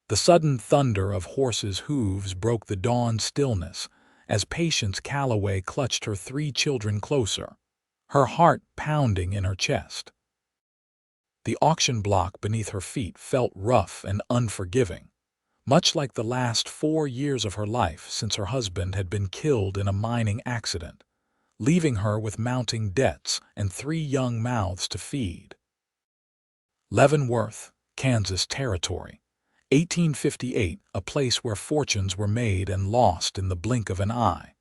The sudden thunder of horses' hooves broke the dawn stillness as Patience Calloway clutched her 3 children closer, her heart pounding in her chest. The auction block beneath her feet felt rough and unforgiving, much like the last 4 years of her life since her husband had been killed in a mining accident, leaving her with mounting debts and 3 young mouths to feed. Leavenworth, Kansas Territory, 1858, a place where fortunes were made and lost in the blink of an eye,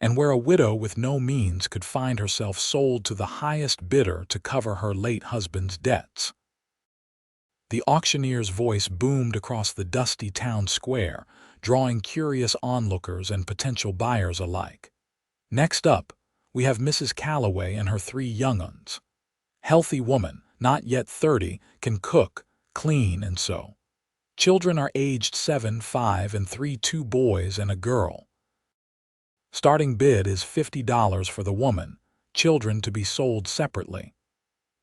and where a widow with no means could find herself sold to the highest bidder to cover her late husband's debts. The auctioneer's voice boomed across the dusty town square, drawing curious onlookers and potential buyers alike. Next up, we have Mrs. Calloway and her 3 young uns. Healthy woman, not yet 30, can cook, clean, and sew. Children are aged 7, 5, and 3, 2 boys and a girl. Starting bid is $50 for the woman, children to be sold separately.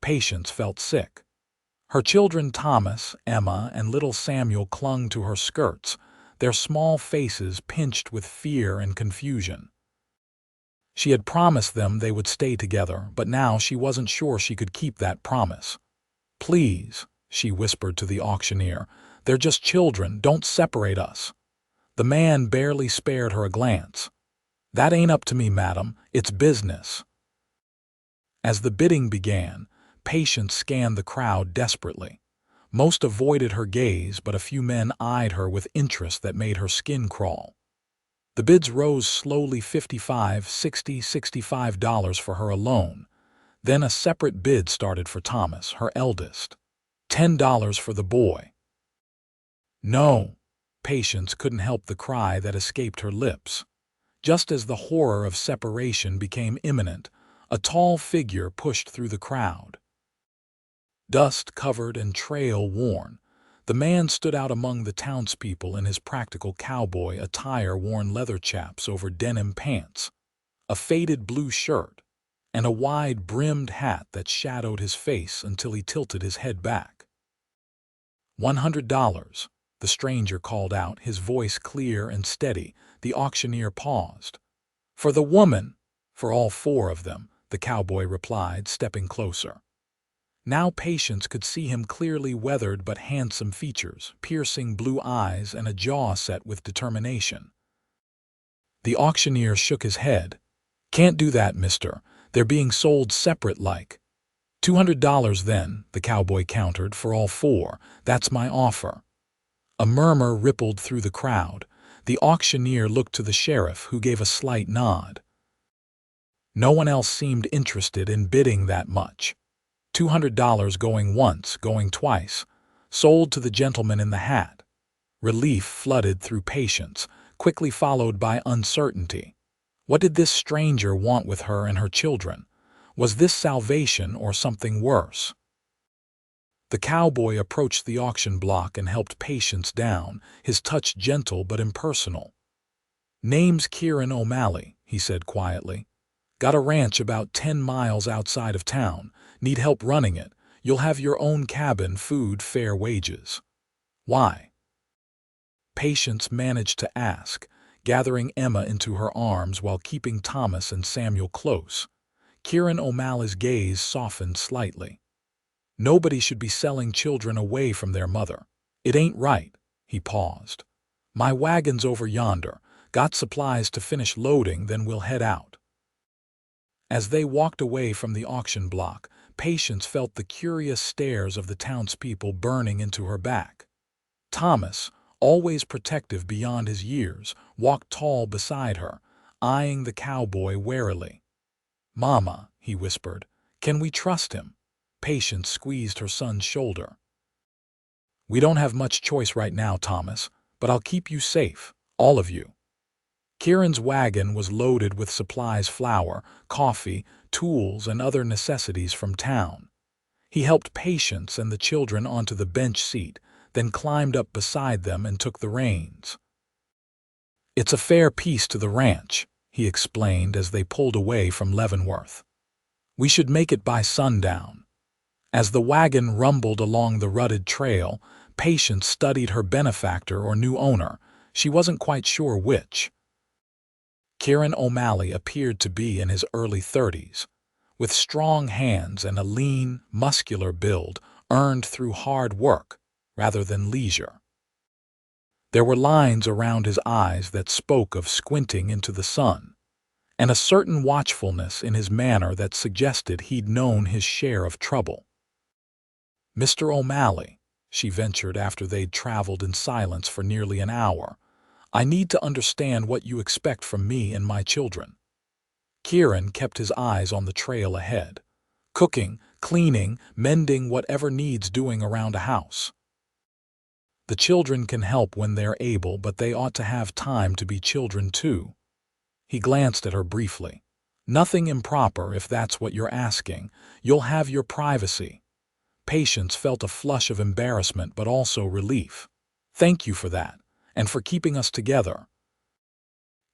Patience felt sick. Her children Thomas, Emma, and little Samuel clung to her skirts, their small faces pinched with fear and confusion. She had promised them they would stay together, but now she wasn't sure she could keep that promise. "Please," she whispered to the auctioneer, "they're just children, don't separate us." The man barely spared her a glance. "That ain't up to me, madam, it's business." As the bidding began, Patience scanned the crowd desperately. Most avoided her gaze, but a few men eyed her with interest that made her skin crawl. The bids rose slowly, $55, $60, $65 for her alone. Then a separate bid started for Thomas, her eldest. $10 for the boy. "No!" Patience couldn't help the cry that escaped her lips. Just as the horror of separation became imminent, a tall figure pushed through the crowd. Dust-covered and trail-worn, the man stood out among the townspeople in his practical cowboy attire, worn leather chaps over denim pants, a faded blue shirt, and a wide-brimmed hat that shadowed his face until he tilted his head back. $100, the stranger called out, his voice clear and steady. The auctioneer paused. "For the woman." "For all 4 of them," the cowboy replied, stepping closer. Now Patience could see him clearly, weathered but handsome features, piercing blue eyes, and a jaw set with determination. The auctioneer shook his head. "Can't do that, mister. They're being sold separate like." $200 then, the cowboy countered, "for all 4. That's my offer." A murmur rippled through the crowd. The auctioneer looked to the sheriff, who gave a slight nod. No one else seemed interested in bidding that much. $200 going once, going twice. Sold to the gentleman in the hat. Relief flooded through Patience, quickly followed by uncertainty. What did this stranger want with her and her children? Was this salvation or something worse? The cowboy approached the auction block and helped Patience down, his touch gentle but impersonal. "Name's Kieran O'Malley," he said quietly. "Got a ranch about 10 miles outside of town. Need help running it. You'll have your own cabin, food, fair wages." "Why?" Patience managed to ask, gathering Emma into her arms while keeping Thomas and Samuel close. Kieran O'Malley's gaze softened slightly. "Nobody should be selling children away from their mother. It ain't right." He paused. "My wagon's over yonder. Got supplies to finish loading, then we'll head out." As they walked away from the auction block, Patience felt the curious stares of the townspeople burning into her back. Thomas, always protective beyond his years, walked tall beside her, eyeing the cowboy warily. "Mama," he whispered, "can we trust him?" Patience squeezed her son's shoulder. "We don't have much choice right now, Thomas, but I'll keep you safe, all of you." Kieran's wagon was loaded with supplies: flour, coffee, tools, and other necessities from town. He helped Patience and the children onto the bench seat, then climbed up beside them and took the reins. "It's a fair piece to the ranch," he explained as they pulled away from Leavenworth. "We should make it by sundown." As the wagon rumbled along the rutted trail, Patience studied her benefactor or new owner. She wasn't quite sure which. Kieran O'Malley appeared to be in his early 30s, with strong hands and a lean, muscular build earned through hard work rather than leisure. There were lines around his eyes that spoke of squinting into the sun, and a certain watchfulness in his manner that suggested he'd known his share of trouble. "Mr. O'Malley," she ventured after they'd traveled in silence for nearly an hour, "I need to understand what you expect from me and my children." Kieran kept his eyes on the trail ahead, cooking, cleaning, mending whatever needs doing around a house. "The children can help when they're able, but they ought to have time to be children too." He glanced at her briefly. "Nothing improper if that's what you're asking. You'll have your privacy." Patience felt a flush of embarrassment but also relief. "Thank you for that, and for keeping us together."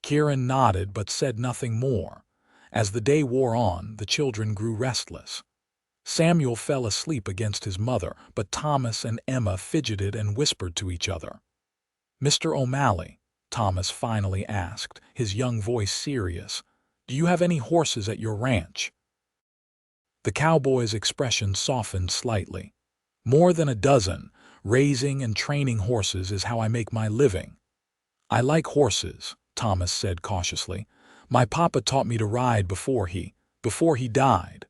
Kieran nodded but said nothing more. As the day wore on, the children grew restless. Samuel fell asleep against his mother, but Thomas and Emma fidgeted and whispered to each other. "Mr. O'Malley," Thomas finally asked, his young voice serious, "do you have any horses at your ranch?" The cowboy's expression softened slightly. "More than a dozen. Raising and training horses is how I make my living." "I like horses," Thomas said cautiously. "My papa taught me to ride before he died."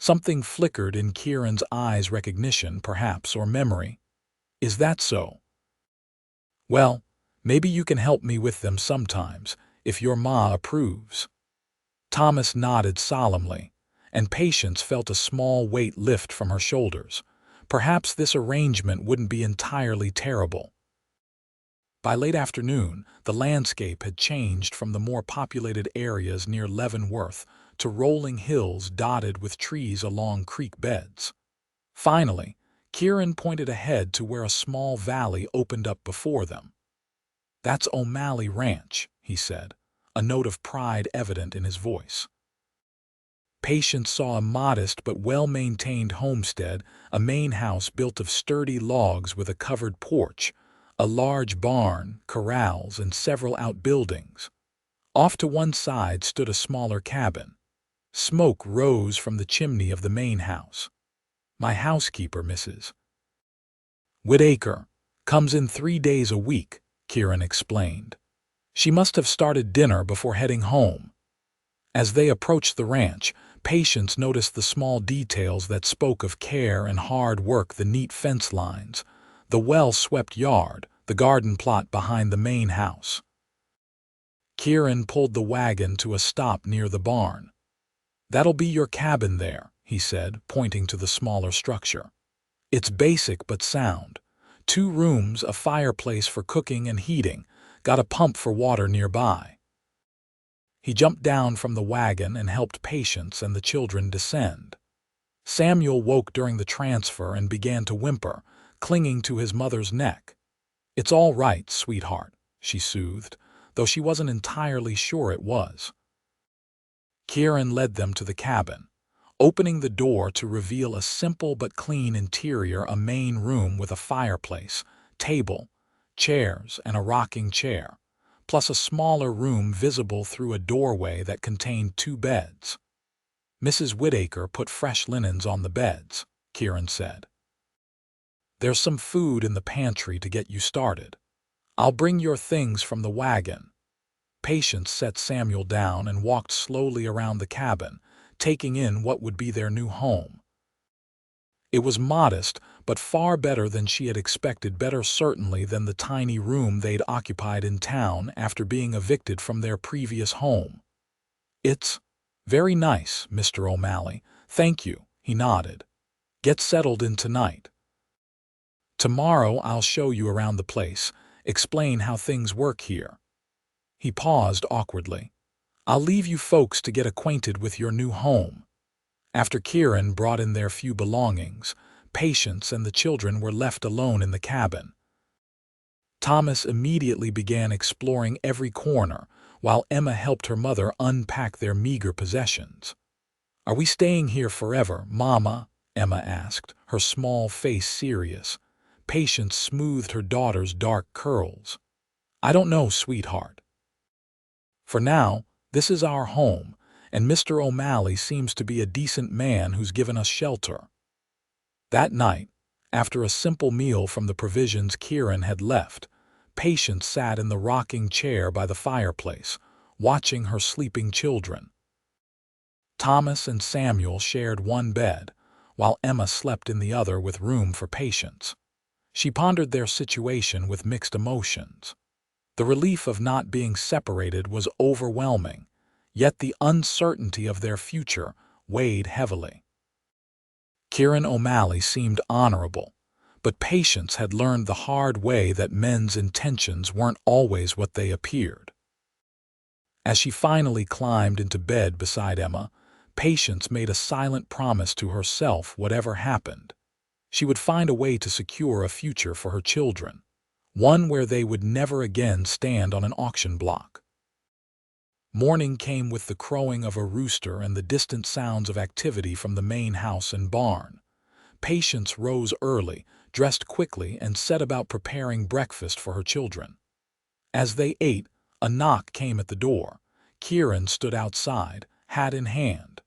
Something flickered in Kieran's eyes, recognition, perhaps, or memory. "Is that so? Well, maybe you can help me with them sometimes, if your ma approves." Thomas nodded solemnly, and Patience felt a small weight lift from her shoulders. Perhaps this arrangement wouldn't be entirely terrible. By late afternoon, the landscape had changed from the more populated areas near Leavenworth to rolling hills dotted with trees along creek beds. Finally, Kieran pointed ahead to where a small valley opened up before them. "That's O'Malley Ranch," he said, a note of pride evident in his voice. Patience saw a modest but well-maintained homestead, a main house built of sturdy logs with a covered porch, a large barn, corrals, and several outbuildings. Off to one side stood a smaller cabin. Smoke rose from the chimney of the main house. "My housekeeper, Mrs. Whitaker, comes in 3 days a week," Kieran explained. "She must have started dinner before heading home." As they approached the ranch, Patience noticed the small details that spoke of care and hard work: the neat fence lines, the well-swept yard, the garden plot behind the main house. Kieran pulled the wagon to a stop near the barn. "That'll be your cabin there," he said, pointing to the smaller structure. "It's basic but sound. 2 rooms, a fireplace for cooking and heating, got a pump for water nearby." He jumped down from the wagon and helped Patience and the children descend. Samuel woke during the transfer and began to whimper, clinging to his mother's neck. "It's all right, sweetheart," she soothed, though she wasn't entirely sure it was. Kieran led them to the cabin, opening the door to reveal a simple but clean interior: a main room with a fireplace, table, chairs, and a rocking chair, plus a smaller room visible through a doorway that contained 2 beds. "Mrs. Whitaker put fresh linens on the beds," Kieran said. "There's some food in the pantry to get you started. I'll bring your things from the wagon." Patience set Samuel down and walked slowly around the cabin, taking in what would be their new home. It was modest, but far better than she had expected, better certainly than the tiny room they'd occupied in town after being evicted from their previous home. "It's very nice, Mr. O'Malley. Thank you," he nodded. "Get settled in tonight. Tomorrow I'll show you around the place, explain how things work here." He paused awkwardly. "I'll leave you folks to get acquainted with your new home." After Kieran brought in their few belongings, Patience and the children were left alone in the cabin. Thomas immediately began exploring every corner, while Emma helped her mother unpack their meager possessions. "Are we staying here forever, Mama?" Emma asked, her small face serious. Patience smoothed her daughter's dark curls. "I don't know, sweetheart. For now, this is our home, and Mr. O'Malley seems to be a decent man who's given us shelter." That night, after a simple meal from the provisions Kieran had left, Patience sat in the rocking chair by the fireplace, watching her sleeping children. Thomas and Samuel shared one bed, while Emma slept in the other with room for Patience. She pondered their situation with mixed emotions. The relief of not being separated was overwhelming, yet the uncertainty of their future weighed heavily. Kieran O'Malley seemed honorable, but Patience had learned the hard way that men's intentions weren't always what they appeared. As she finally climbed into bed beside Emma, Patience made a silent promise to herself whatever happened. She would find a way to secure a future for her children, one where they would never again stand on an auction block. Morning came with the crowing of a rooster and the distant sounds of activity from the main house and barn. Patience rose early, dressed quickly, and set about preparing breakfast for her children. As they ate, a knock came at the door. Kieran stood outside, hat in hand.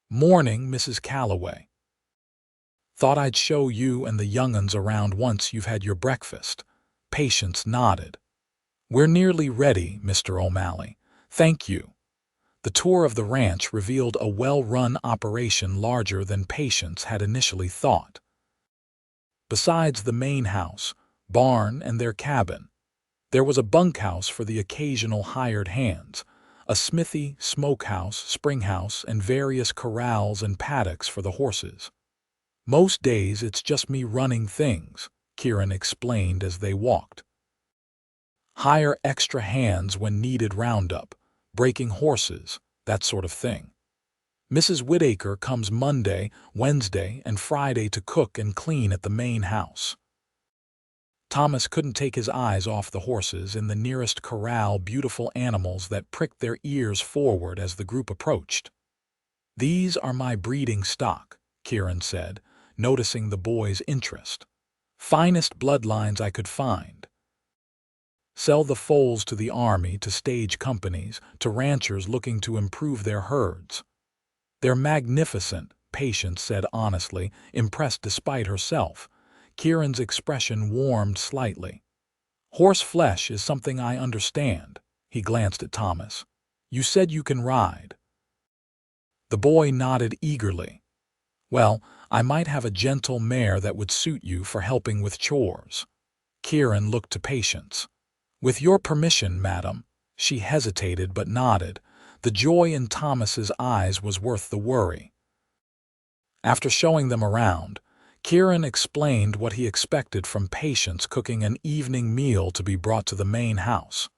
"Morning, Mrs. Calloway. Thought I'd show you and the young'uns around once you've had your breakfast." Patience nodded. "We're nearly ready, Mr. O'Malley. Thank you." The tour of the ranch revealed a well-run operation larger than Patience had initially thought. Besides the main house, barn, and their cabin, there was a bunkhouse for the occasional hired hands, a smithy, smokehouse, springhouse, and various corrals and paddocks for the horses. "Most days it's just me running things," Kieran explained as they walked. "Hire extra hands when needed, roundup, breaking horses, that sort of thing. Mrs. Whitaker comes Monday, Wednesday, and Friday to cook and clean at the main house." Thomas couldn't take his eyes off the horses in the nearest corral, beautiful animals that pricked their ears forward as the group approached. "These are my breeding stock," Kieran said, noticing the boy's interest. "Finest bloodlines I could find. Sell the foals to the army, to stage companies, to ranchers looking to improve their herds." "They're magnificent," Patience said honestly, impressed despite herself. Kieran's expression warmed slightly. "Horse flesh is something I understand." He glanced at Thomas. "You said you can ride." The boy nodded eagerly. "Well, I might have a gentle mare that would suit you for helping with chores." Kieran looked to Patience. "With your permission, madam." She hesitated but nodded. The joy in Thomas's eyes was worth the worry. After showing them around, Kieran explained what he expected from Patience: cooking an evening meal to be brought to the main house,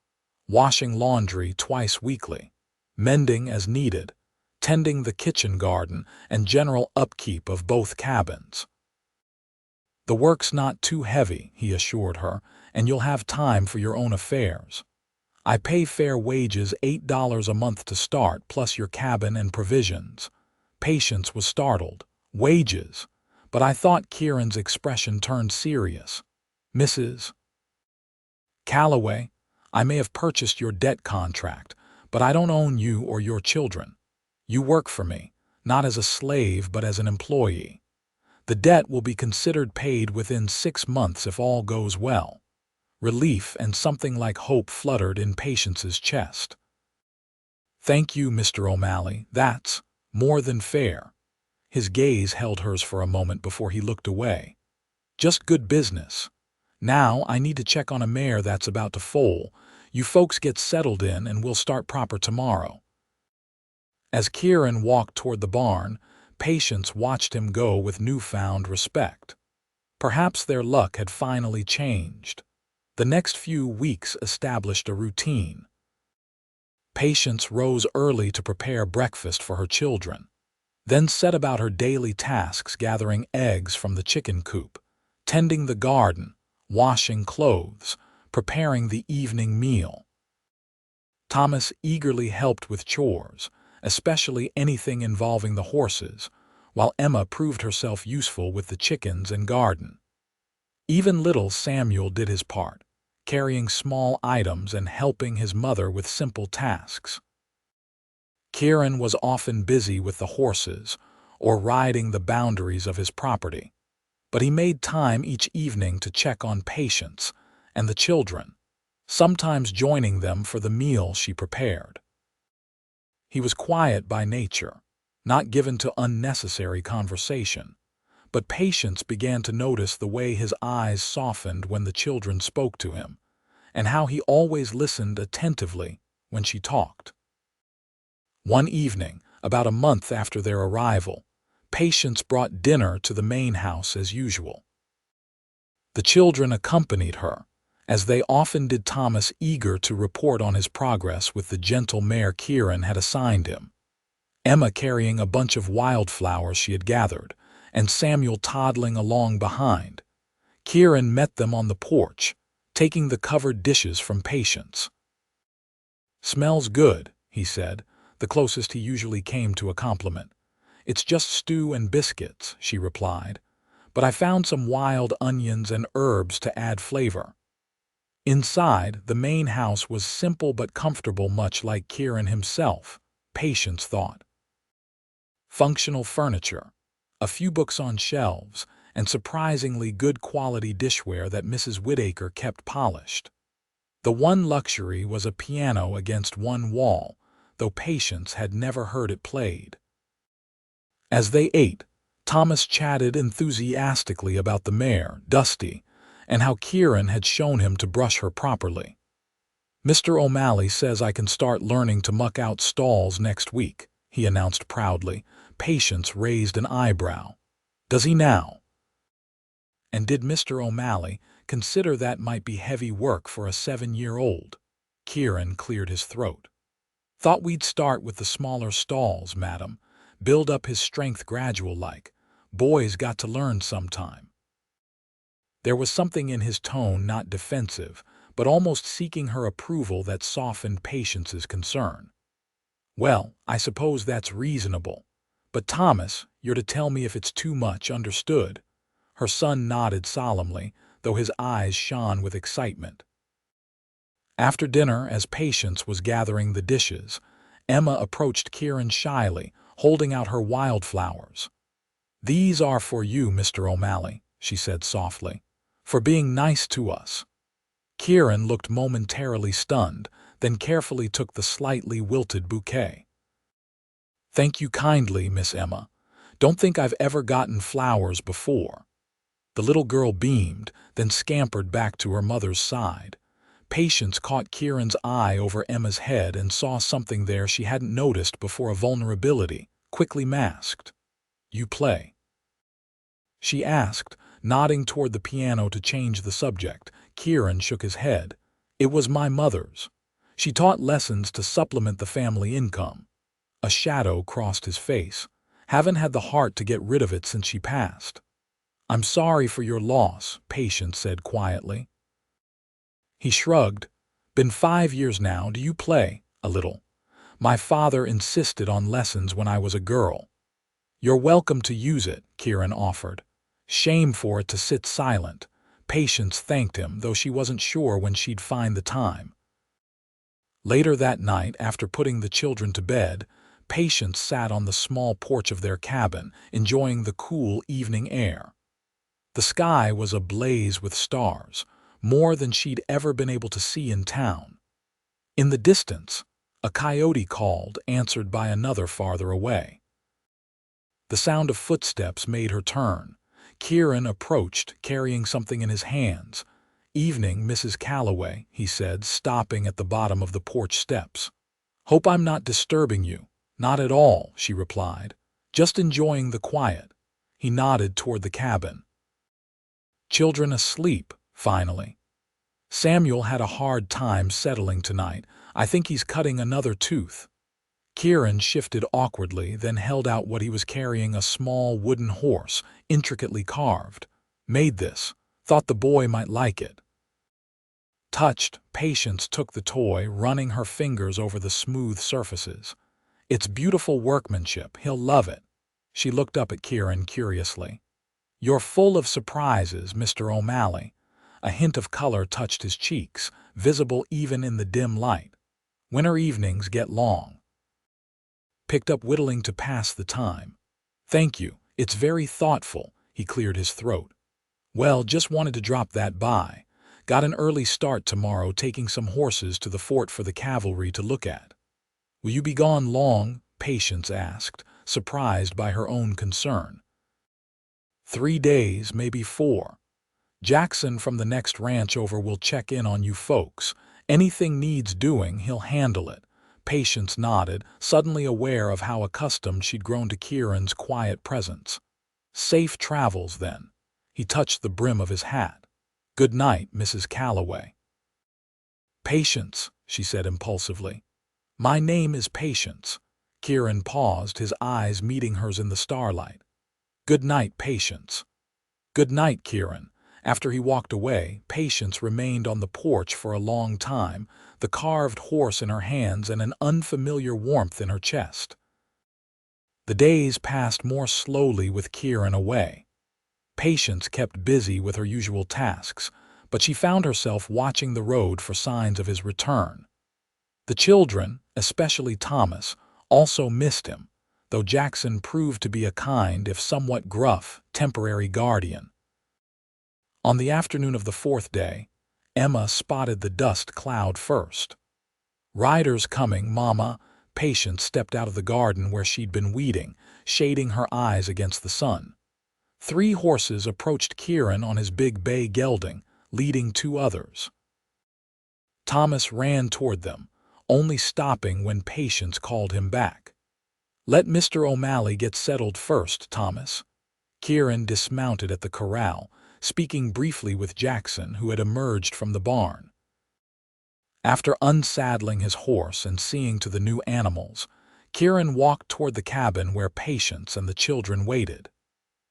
washing laundry twice weekly, mending as needed, tending the kitchen garden, and general upkeep of both cabins. "The work's not too heavy," he assured her, "and you'll have time for your own affairs. I pay fair wages, $8 a month to start, plus your cabin and provisions." Patience was startled. "Wages?" But I thought Kieran's expression turned serious. "Mrs. Calloway, I may have purchased your debt contract, but I don't own you or your children. You work for me, not as a slave but as an employee. The debt will be considered paid within 6 months if all goes well." Relief and something like hope fluttered in Patience's chest. "Thank you, Mr. O'Malley. That's more than fair." His gaze held hers for a moment before he looked away. "Just good business. Now I need to check on a mare that's about to foal. You folks get settled in and we'll start proper tomorrow." As Kieran walked toward the barn, Patience watched him go with newfound respect. Perhaps their luck had finally changed. The next few weeks established a routine. Patience rose early to prepare breakfast for her children, then set about her daily tasks: gathering eggs from the chicken coop, tending the garden, washing clothes, preparing the evening meal. Thomas eagerly helped with chores, especially anything involving the horses, while Emma proved herself useful with the chickens and garden. Even little Samuel did his part, carrying small items and helping his mother with simple tasks. Kieran was often busy with the horses or riding the boundaries of his property, but he made time each evening to check on Patience and the children, sometimes joining them for the meal she prepared. He was quiet by nature, not given to unnecessary conversation, but Patience began to notice the way his eyes softened when the children spoke to him, and how he always listened attentively when she talked. One evening, about a month after their arrival, Patience brought dinner to the main house as usual. The children accompanied her, as they often did, Thomas eager to report on his progress with the gentle mare Kieran had assigned him, Emma carrying a bunch of wildflowers she had gathered, and Samuel toddling along behind. Kieran met them on the porch, taking the covered dishes from Patience. "Smells good," he said, the closest he usually came to a compliment. "It's just stew and biscuits," she replied, "but I found some wild onions and herbs to add flavor." Inside, the main house was simple but comfortable, much like Kieran himself, Patience thought. Functional furniture, a few books on shelves, and surprisingly good quality dishware that Mrs. Whittaker kept polished. The one luxury was a piano against one wall, though Patience had never heard it played. As they ate, Thomas chatted enthusiastically about the mare, Dusty, and how Kieran had shown him to brush her properly. "Mr. O'Malley says I can start learning to muck out stalls next week," he announced proudly. Patience raised an eyebrow. "Does he now?" And did Mr. O'Malley consider that might be heavy work for a 7-year-old? Kieran cleared his throat. "Thought we'd start with the smaller stalls, madam. Build up his strength gradual-like. Boys got to learn sometime." There was something in his tone, not defensive, but almost seeking her approval, that softened Patience's concern. "Well, I suppose that's reasonable. But Thomas, you're to tell me if it's too much, understood?" Her son nodded solemnly, though his eyes shone with excitement. After dinner, as Patience was gathering the dishes, Emma approached Kieran shyly, holding out her wildflowers. "These are for you, Mr. O'Malley," she said softly, "for being nice to us." Kieran looked momentarily stunned, then carefully took the slightly wilted bouquet. "Thank you kindly, Miss Emma. Don't think I've ever gotten flowers before." The little girl beamed, then scampered back to her mother's side. Patience caught Kieran's eye over Emma's head and saw something there she hadn't noticed before, a vulnerability, quickly masked. "You play?" she asked, nodding toward the piano to change the subject. Kieran shook his head. "It was my mother's. She taught lessons to supplement the family income." A shadow crossed his face. "Haven't had the heart to get rid of it since she passed." "I'm sorry for your loss," Patience said quietly. He shrugged. "Been 5 years now. Do you play?" "A little. My father insisted on lessons when I was a girl." "You're welcome to use it," Kieran offered. "Shame for it to sit silent." Patience thanked him, though she wasn't sure when she'd find the time. Later that night, after putting the children to bed, Patience sat on the small porch of their cabin, enjoying the cool evening air. The sky was ablaze with stars, more than she'd ever been able to see in town. In the distance, a coyote called, answered by another farther away. The sound of footsteps made her turn. Kieran approached, carrying something in his hands. "Evening, Mrs. Calloway," he said, stopping at the bottom of the porch steps. "Hope I'm not disturbing you." "Not at all," she replied. "Just enjoying the quiet." He nodded toward the cabin. "Children asleep, finally?" "Samuel had a hard time settling tonight. I think he's cutting another tooth." Kieran shifted awkwardly, then held out what he was carrying, a small wooden horse, intricately carved. "Made this. Thought the boy might like it." Touched, Patience took the toy, running her fingers over the smooth surfaces. "It's beautiful workmanship. He'll love it." She looked up at Kieran curiously. "You're full of surprises, Mr. O'Malley." A hint of color touched his cheeks, visible even in the dim light. "Winter evenings get long." Picked up whittling to pass the time. "Thank you, it's very thoughtful." He cleared his throat. "Well, just wanted to drop that by. Got an early start tomorrow taking some horses to the fort for the cavalry to look at." "Will you be gone long?" Patience asked, surprised by her own concern. 3 days, maybe 4. Jackson from the next ranch over will check in on you folks. Anything needs doing, he'll handle it." Patience nodded, suddenly aware of how accustomed she'd grown to Kieran's quiet presence. "Safe travels, then." He touched the brim of his hat. "Good night, Mrs. Calloway." "Patience," she said impulsively. "My name is Patience." Kieran paused, his eyes meeting hers in the starlight. "Good night, Patience." "Good night, Kieran." After he walked away, Patience remained on the porch for a long time, the carved horse in her hands and an unfamiliar warmth in her chest. The days passed more slowly with Kieran away. Patience kept busy with her usual tasks, but she found herself watching the road for signs of his return. The children, especially Thomas, also missed him, though Jackson proved to be a kind, if somewhat gruff, temporary guardian. On the afternoon of the 4th day, Emma spotted the dust cloud first. "Riders coming, Mama." Patience stepped out of the garden where she'd been weeding, shading her eyes against the sun. 3 horses approached Kieran on his big bay gelding, leading 2 others. Thomas ran toward them, only stopping when Patience called him back. "Let Mr. O'Malley get settled first, Thomas." Kieran dismounted at the corral, speaking briefly with Jackson, who had emerged from the barn. After unsaddling his horse and seeing to the new animals, Kieran walked toward the cabin where Patience and the children waited.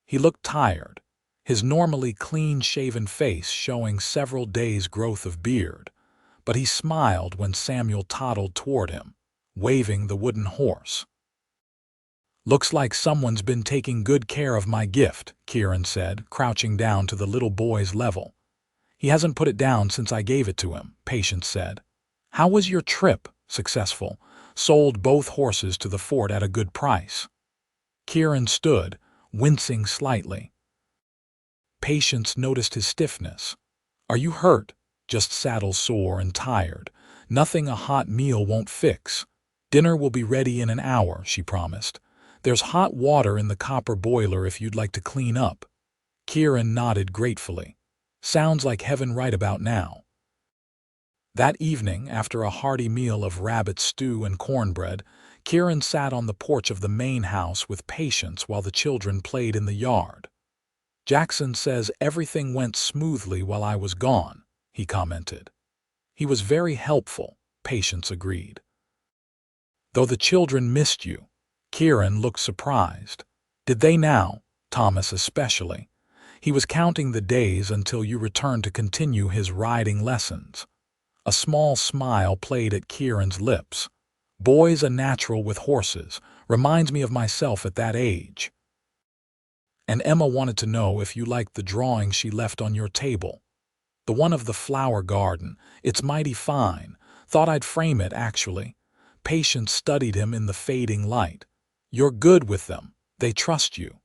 He looked tired, his normally clean-shaven face showing several days' growth of beard, but he smiled when Samuel toddled toward him, waving the wooden horse. "Looks like someone's been taking good care of my gift," Kieran said, crouching down to the little boy's level. "He hasn't put it down since I gave it to him," Patience said. "How was your trip?" "Successful. Sold both horses to the fort at a good price." Kieran stood, wincing slightly. Patience noticed his stiffness. "Are you hurt?" "Just saddle sore and tired. Nothing a hot meal won't fix." "Dinner will be ready in an hour," she promised. "There's hot water in the copper boiler if you'd like to clean up." Kieran nodded gratefully. "Sounds like heaven right about now." That evening, after a hearty meal of rabbit stew and cornbread, Kieran sat on the porch of the main house with Patience while the children played in the yard. "Jackson says everything went smoothly while I was gone," he commented. "He was very helpful," Patience agreed. "Though the children missed you." Kieran looked surprised. "Did they now?" Thomas especially. "He was counting the days until you returned to continue his riding lessons." A small smile played at Kieran's lips. "Boy's a natural with horses. Reminds me of myself at that age." "And Emma wanted to know if you liked the drawing she left on your table." "The one of the flower garden. It's mighty fine. Thought I'd frame it, actually." Patience studied him in the fading light. "You're good with them. They trust you."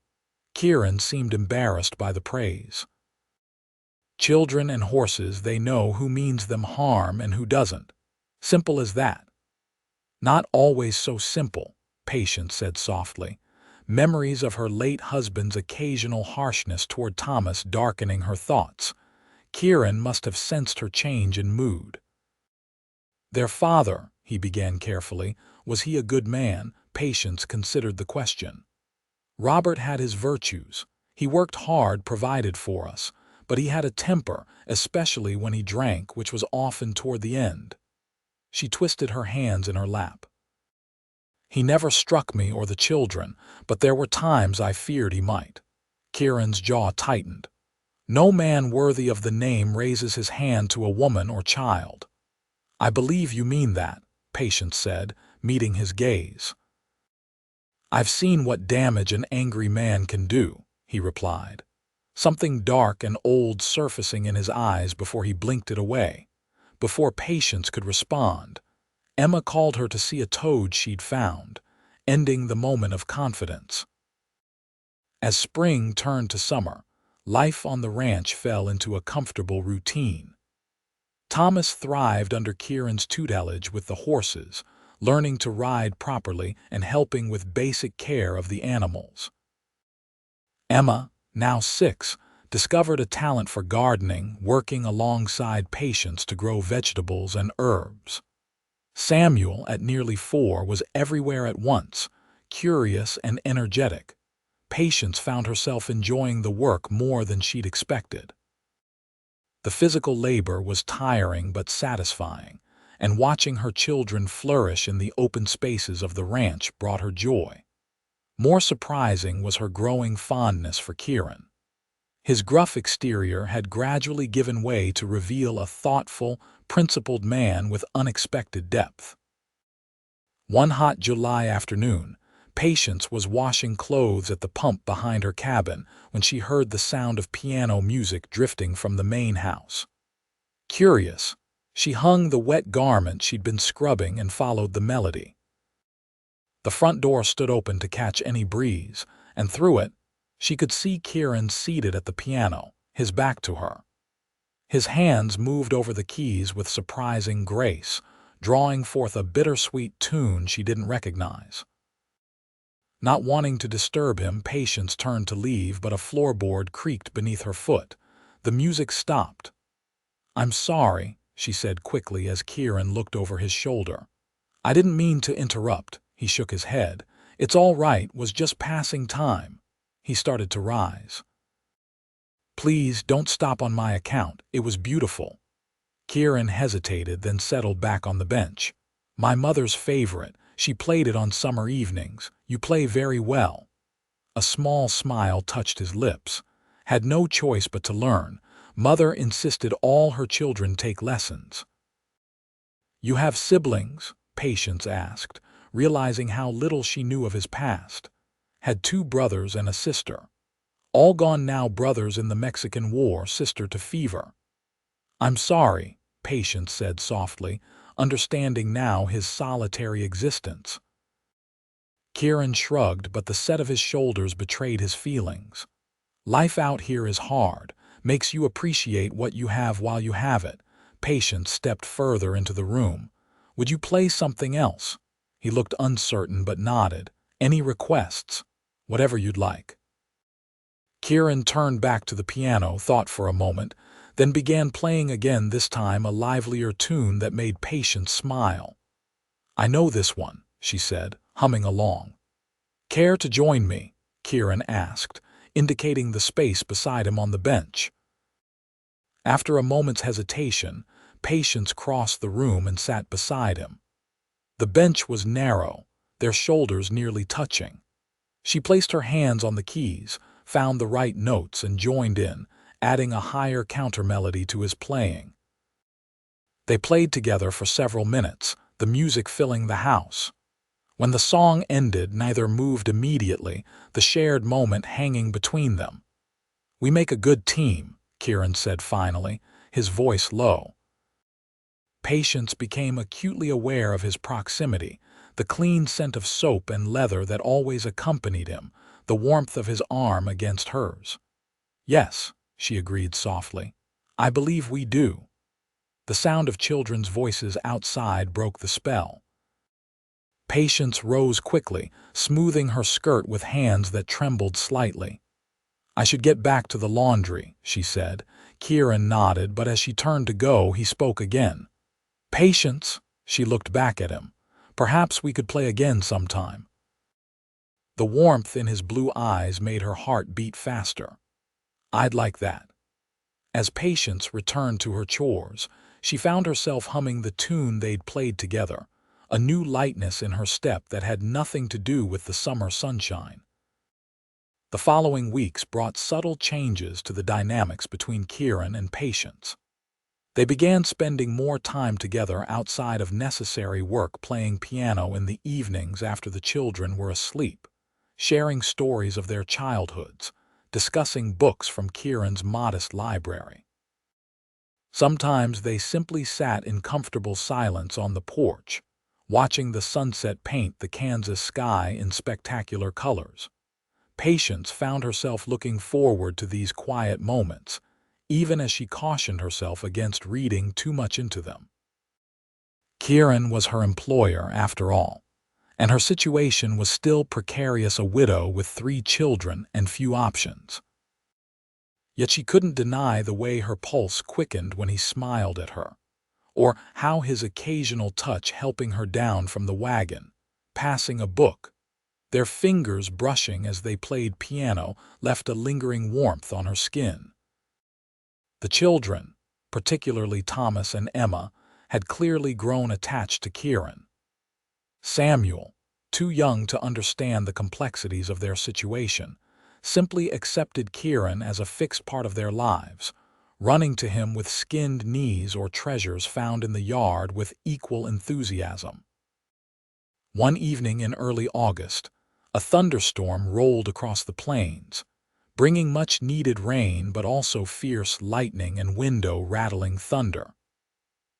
Kieran seemed embarrassed by the praise. "Children and horses, they know who means them harm and who doesn't. Simple as that." "Not always so simple," Patience said softly, memories of her late husband's occasional harshness toward Thomas darkening her thoughts. Kieran must have sensed her change in mood. "Their father," he began carefully, "was he a good man?" Patience considered the question. "Robert had his virtues. He worked hard, provided for us, but he had a temper, especially when he drank, which was often toward the end." She twisted her hands in her lap. "He never struck me or the children, but there were times I feared he might." Kieran's jaw tightened. "No man worthy of the name raises his hand to a woman or child." "I believe you mean that," Patience said, meeting his gaze. "I've seen what damage an angry man can do," he replied. something dark and old surfacing in his eyes before he blinked it away. Before Patience could respond, Emma called her to see a toad she'd found, ending the moment of confidence. As spring turned to summer, life on the ranch fell into a comfortable routine. Thomas thrived under Kieran's tutelage with the horses, learning to ride properly and helping with basic care of the animals. Emma, now 6, discovered a talent for gardening, working alongside Patience to grow vegetables and herbs. Samuel, at nearly 4, was everywhere at once, curious and energetic. Patience found herself enjoying the work more than she'd expected. The physical labor was tiring but satisfying, and watching her children flourish in the open spaces of the ranch brought her joy. More surprising was her growing fondness for Kieran. His gruff exterior had gradually given way to reveal a thoughtful, principled man with unexpected depth. One hot July afternoon, Patience was washing clothes at the pump behind her cabin when she heard the sound of piano music drifting from the main house. Curious, she hung the wet garment she'd been scrubbing and followed the melody. The front door stood open to catch any breeze, and through it, she could see Kieran seated at the piano, his back to her. His hands moved over the keys with surprising grace, drawing forth a bittersweet tune she didn't recognize. Not wanting to disturb him, Patience turned to leave, but a floorboard creaked beneath her foot. The music stopped. "I'm sorry," she said quickly as Kieran looked over his shoulder. "I didn't mean to interrupt." He shook his head. "It's all right, was just passing time." He started to rise. "Please don't stop on my account, it was beautiful." Kieran hesitated, then settled back on the bench. "My mother's favorite. She played it on summer evenings. You play very well." A small smile touched his lips. Had no choice but to learn. Mother insisted all her children take lessons. "You have siblings?" Patience asked, realizing how little she knew of his past. Had 2 brothers and a sister. All gone now, brothers in the Mexican War, sister to fever. "I'm sorry," Patience said softly, understanding now his solitary existence. Kieran shrugged, but the set of his shoulders betrayed his feelings. "Life out here is hard, makes you appreciate what you have while you have it." Patience stepped further into the room. "Would you play something else?" He looked uncertain but nodded. "Any requests?" "Whatever you'd like." Kieran turned back to the piano, thought for a moment, then began playing again, this time a livelier tune that made Patience smile. "I know this one," she said, humming along. "Care to join me?" Kieran asked, indicating the space beside him on the bench. After a moment's hesitation, Patience crossed the room and sat beside him. The bench was narrow, their shoulders nearly touching. She placed her hands on the keys, found the right notes, and joined in, adding a higher countermelody to his playing. They played together for several minutes, the music filling the house. When the song ended, neither moved immediately, the shared moment hanging between them. "We make a good team," Kieran said finally, his voice low. Patience became acutely aware of his proximity, the clean scent of soap and leather that always accompanied him, the warmth of his arm against hers. "Yes," she agreed softly. "I believe we do." The sound of children's voices outside broke the spell. Patience rose quickly, smoothing her skirt with hands that trembled slightly. "I should get back to the laundry," she said. Kieran nodded, but as she turned to go, he spoke again. "Patience," she looked back at him. "Perhaps we could play again sometime." The warmth in his blue eyes made her heart beat faster. "I'd like that." As Patience returned to her chores, she found herself humming the tune they'd played together, a new lightness in her step that had nothing to do with the summer sunshine. The following weeks brought subtle changes to the dynamics between Kieran and Patience. They began spending more time together outside of necessary work, playing piano in the evenings after the children were asleep, sharing stories of their childhoods, discussing books from Kieran's modest library. Sometimes they simply sat in comfortable silence on the porch, watching the sunset paint the Kansas sky in spectacular colors. Patience found herself looking forward to these quiet moments, even as she cautioned herself against reading too much into them. Kieran was her employer, after all, and her situation was still precarious, a widow with 3 children and few options. Yet she couldn't deny the way her pulse quickened when he smiled at her, or how his occasional touch helping her down from the wagon, passing a book, their fingers brushing as they played piano, left a lingering warmth on her skin. The children, particularly Thomas and Emma, had clearly grown attached to Kieran. Samuel, too young to understand the complexities of their situation, simply accepted Kieran as a fixed part of their lives, running to him with skinned knees or treasures found in the yard with equal enthusiasm. One evening in early August, a thunderstorm rolled across the plains, bringing much-needed rain but also fierce lightning and window-rattling thunder.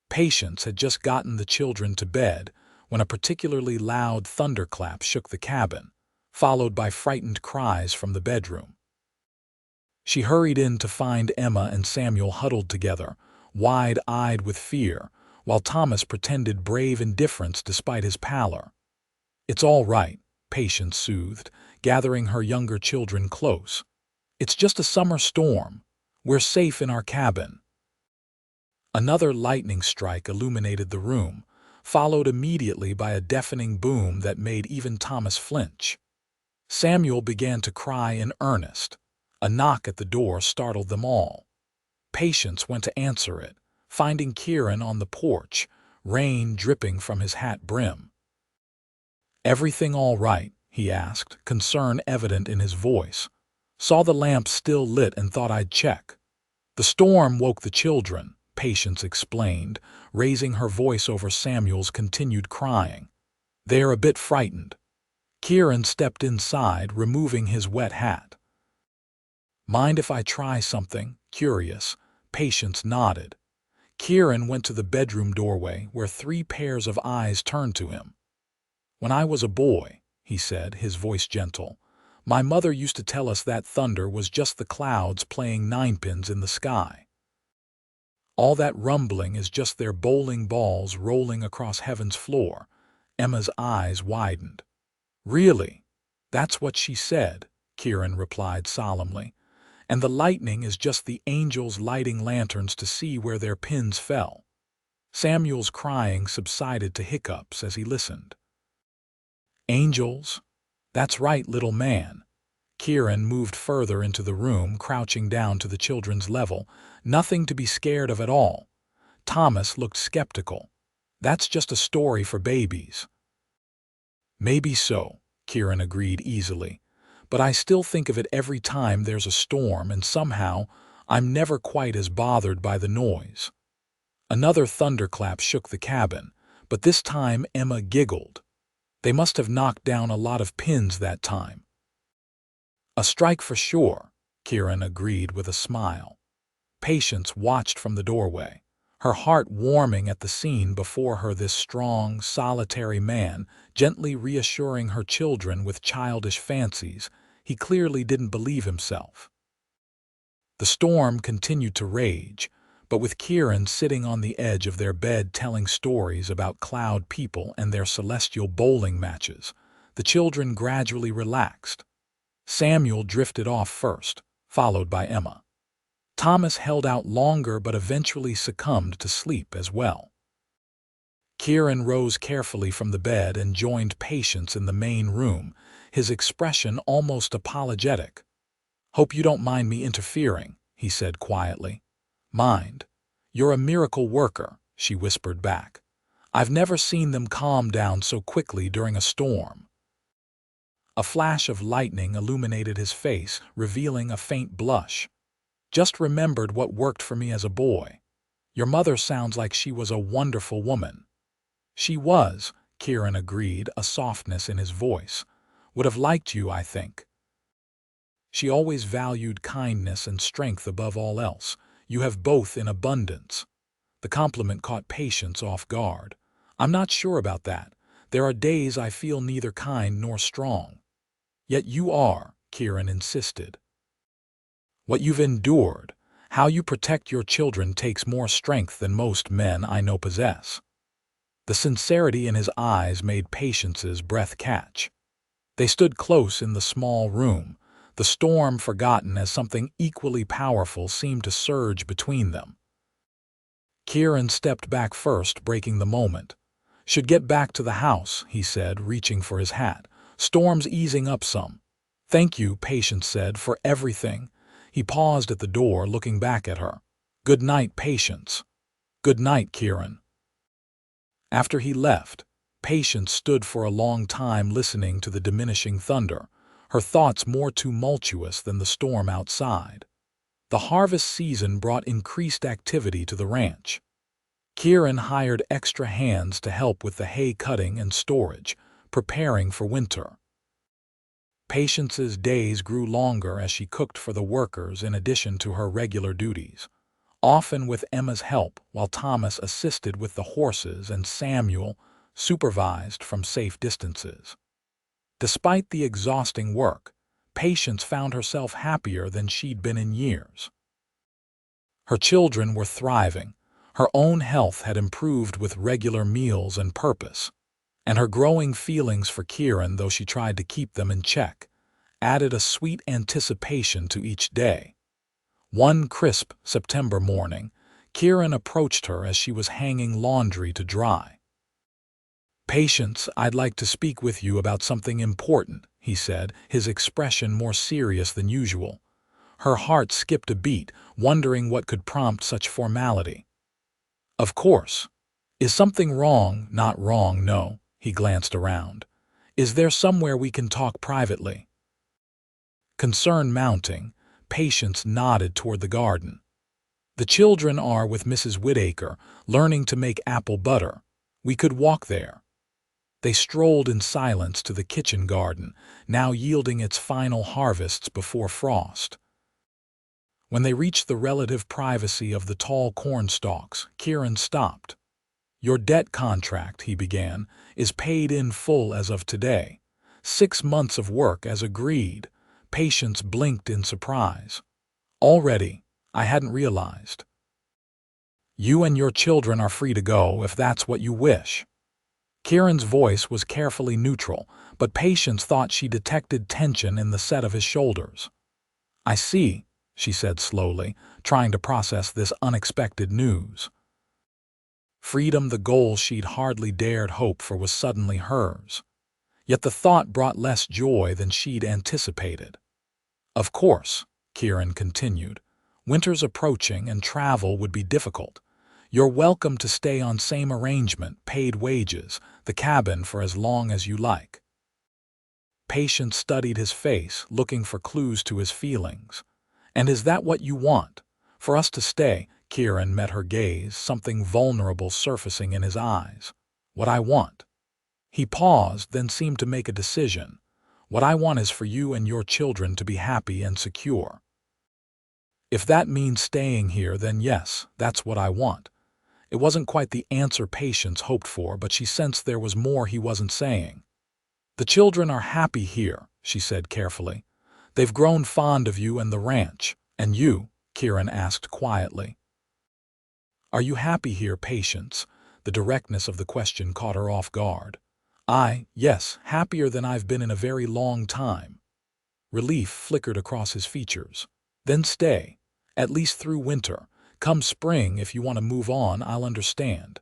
Patience had just gotten the children to bed when a particularly loud thunderclap shook the cabin, followed by frightened cries from the bedroom. She hurried in to find Emma and Samuel huddled together, wide-eyed with fear, while Thomas pretended brave indifference despite his pallor. "It's all right," Patience soothed, gathering her younger children close. "It's just a summer storm. We're safe in our cabin." Another lightning strike illuminated the room, followed immediately by a deafening boom that made even Thomas flinch. Samuel began to cry in earnest. A knock at the door startled them all. Patience went to answer it, finding Kieran on the porch, rain dripping from his hat brim. "Everything all right?" he asked, concern evident in his voice. "Saw the lamp still lit and thought I'd check." "The storm woke the children," Patience explained, raising her voice over Samuel's continued crying. "They're a bit frightened." Kieran stepped inside, removing his wet hat. "Mind if I try something?" Curious, Patience nodded. Kieran went to the bedroom doorway, where 3 pairs of eyes turned to him. "When I was a boy," he said, his voice gentle, "my mother used to tell us that thunder was just the clouds playing ninepins in the sky. All that rumbling is just their bowling balls rolling across heaven's floor." Emma's eyes widened. "Really? That's what she said," Kieran replied solemnly. "And the lightning is just the angels lighting lanterns to see where their pins fell." Samuel's crying subsided to hiccups as he listened. "Angels? That's right, little man." Kieran moved further into the room, crouching down to the children's level. "Nothing to be scared of at all." Thomas looked skeptical. "That's just a story for babies." "Maybe so," Kieran agreed easily, "but I still think of it every time there's a storm, and somehow I'm never quite as bothered by the noise." Another thunderclap shook the cabin, but this time Emma giggled. "They must have knocked down a lot of pins that time." "A strike for sure," Kieran agreed with a smile. Patience watched from the doorway, her heart warming at the scene before her, this strong, solitary man, gently reassuring her children with childish fancies. He clearly didn't believe himself. The storm continued to rage, but with Kieran sitting on the edge of their bed telling stories about cloud people and their celestial bowling matches, the children gradually relaxed. Samuel drifted off first, followed by Emma. Thomas held out longer but eventually succumbed to sleep as well. Kieran rose carefully from the bed and joined Patience in the main room, his expression almost apologetic. "Hope you don't mind me interfering," he said quietly. "Mind? You're a miracle worker," she whispered back. "I've never seen them calm down so quickly during a storm." A flash of lightning illuminated his face, revealing a faint blush. "Just remembered what worked for me as a boy. Your mother sounds like she was a wonderful woman." "She was," Kieran agreed, a softness in his voice. "Would have liked you, I think." She always valued kindness and strength above all else. You have both in abundance. The compliment caught Patience off guard. I'm not sure about that. There are days I feel neither kind nor strong. Yet you are, Kieran insisted. What you've endured, how you protect your children takes more strength than most men I know possess. The sincerity in his eyes made Patience's breath catch. They stood close in the small room. The storm, forgotten as something equally powerful, seemed to surge between them. Kieran stepped back first, breaking the moment. Should get back to the house, he said, reaching for his hat. Storm's easing up some. Thank you, Patience said, for everything. He paused at the door, looking back at her. Good night, Patience. Good night, Kieran. After he left, Patience stood for a long time listening to the diminishing thunder, her thoughts more tumultuous than the storm outside. The harvest season brought increased activity to the ranch. Kieran hired extra hands to help with the hay cutting and storage, preparing for winter. Patience's days grew longer as she cooked for the workers in addition to her regular duties, often with Emma's help while Thomas assisted with the horses and Samuel supervised from safe distances. Despite the exhausting work, Patience found herself happier than she'd been in years. Her children were thriving, her own health had improved with regular meals and purpose, and her growing feelings for Kieran, though she tried to keep them in check, added a sweet anticipation to each day. One crisp September morning, Kieran approached her as she was hanging laundry to dry. Patience, I'd like to speak with you about something important, he said, his expression more serious than usual. Her heart skipped a beat, wondering what could prompt such formality. Of course. Is something wrong? Not wrong, no. He glanced around. Is there somewhere we can talk privately? Concern mounting, Patience nodded toward the garden. The children are with Mrs. Whittaker, learning to make apple butter. We could walk there. They strolled in silence to the kitchen garden, now yielding its final harvests before frost. When they reached the relative privacy of the tall corn stalks, Kieran stopped. Your debt contract, he began, is paid in full as of today. 6 months of work as agreed. Patience blinked in surprise. Already, I hadn't realized. You and your children are free to go if that's what you wish. Kieran's voice was carefully neutral, but Patience thought she detected tension in the set of his shoulders. I see, she said slowly, trying to process this unexpected news. Freedom, the goal she'd hardly dared hope for, was suddenly hers. Yet the thought brought less joy than she'd anticipated. Of course, Kieran continued, winter's approaching and travel would be difficult. You're welcome to stay on same arrangement, paid wages, the cabin for as long as you like. Patience studied his face, looking for clues to his feelings. And is that what you want? For us to stay? Kieran met her gaze, something vulnerable surfacing in his eyes. What I want. He paused, then seemed to make a decision. What I want is for you and your children to be happy and secure. If that means staying here, then yes, that's what I want. It wasn't quite the answer Patience hoped for, but she sensed there was more he wasn't saying. The children are happy here, she said carefully. They've grown fond of you and the ranch. And you? Kieran asked quietly. Are you happy here, Patience? The directness of the question caught her off guard. Yes, happier than I've been in a very long time. Relief flickered across his features. Then stay, at least through winter. Come spring, if you want to move on, I'll understand.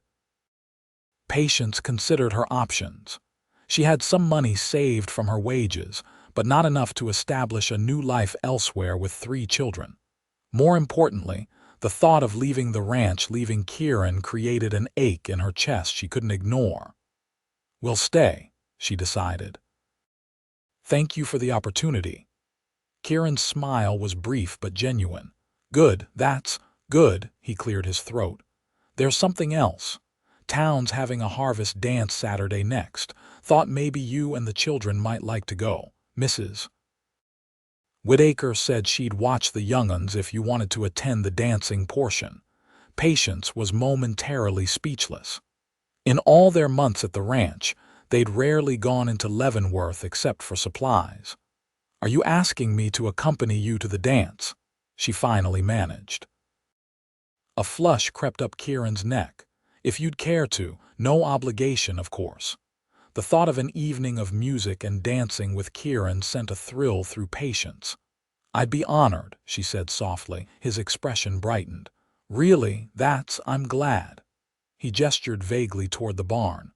Patience considered her options. She had some money saved from her wages, but not enough to establish a new life elsewhere with 3 children. More importantly, the thought of leaving the ranch, leaving Kieran, created an ache in her chest she couldn't ignore. We'll stay, she decided. Thank you for the opportunity. Kieran's smile was brief but genuine. Good, that's good, he cleared his throat. There's something else. Town's having a harvest dance Saturday next. Thought maybe you and the children might like to go, Mrs. Whitaker said she'd watch the young'uns if you wanted to attend the dancing portion. Patience was momentarily speechless. In all their months at the ranch, they'd rarely gone into Leavenworth except for supplies. "Are you asking me to accompany you to the dance?" she finally managed. A flush crept up Kieran's neck. "If you'd care to, no obligation, of course." The thought of an evening of music and dancing with Kieran sent a thrill through Patience. "I'd be honored," she said softly. His expression brightened. "Really, I'm glad." He gestured vaguely toward the barn.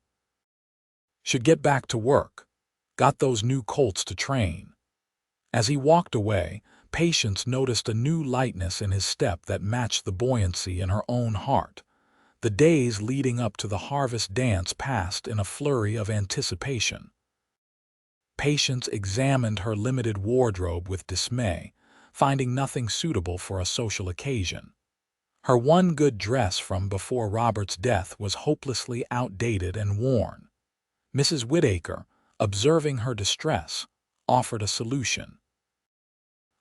"Should get back to work. Got those new colts to train." As he walked away, Patience noticed a new lightness in his step that matched the buoyancy in her own heart. The days leading up to the harvest dance passed in a flurry of anticipation. Patience examined her limited wardrobe with dismay, finding nothing suitable for a social occasion. Her one good dress from before Robert's death was hopelessly outdated and worn. Mrs. Whitaker, observing her distress, offered a solution.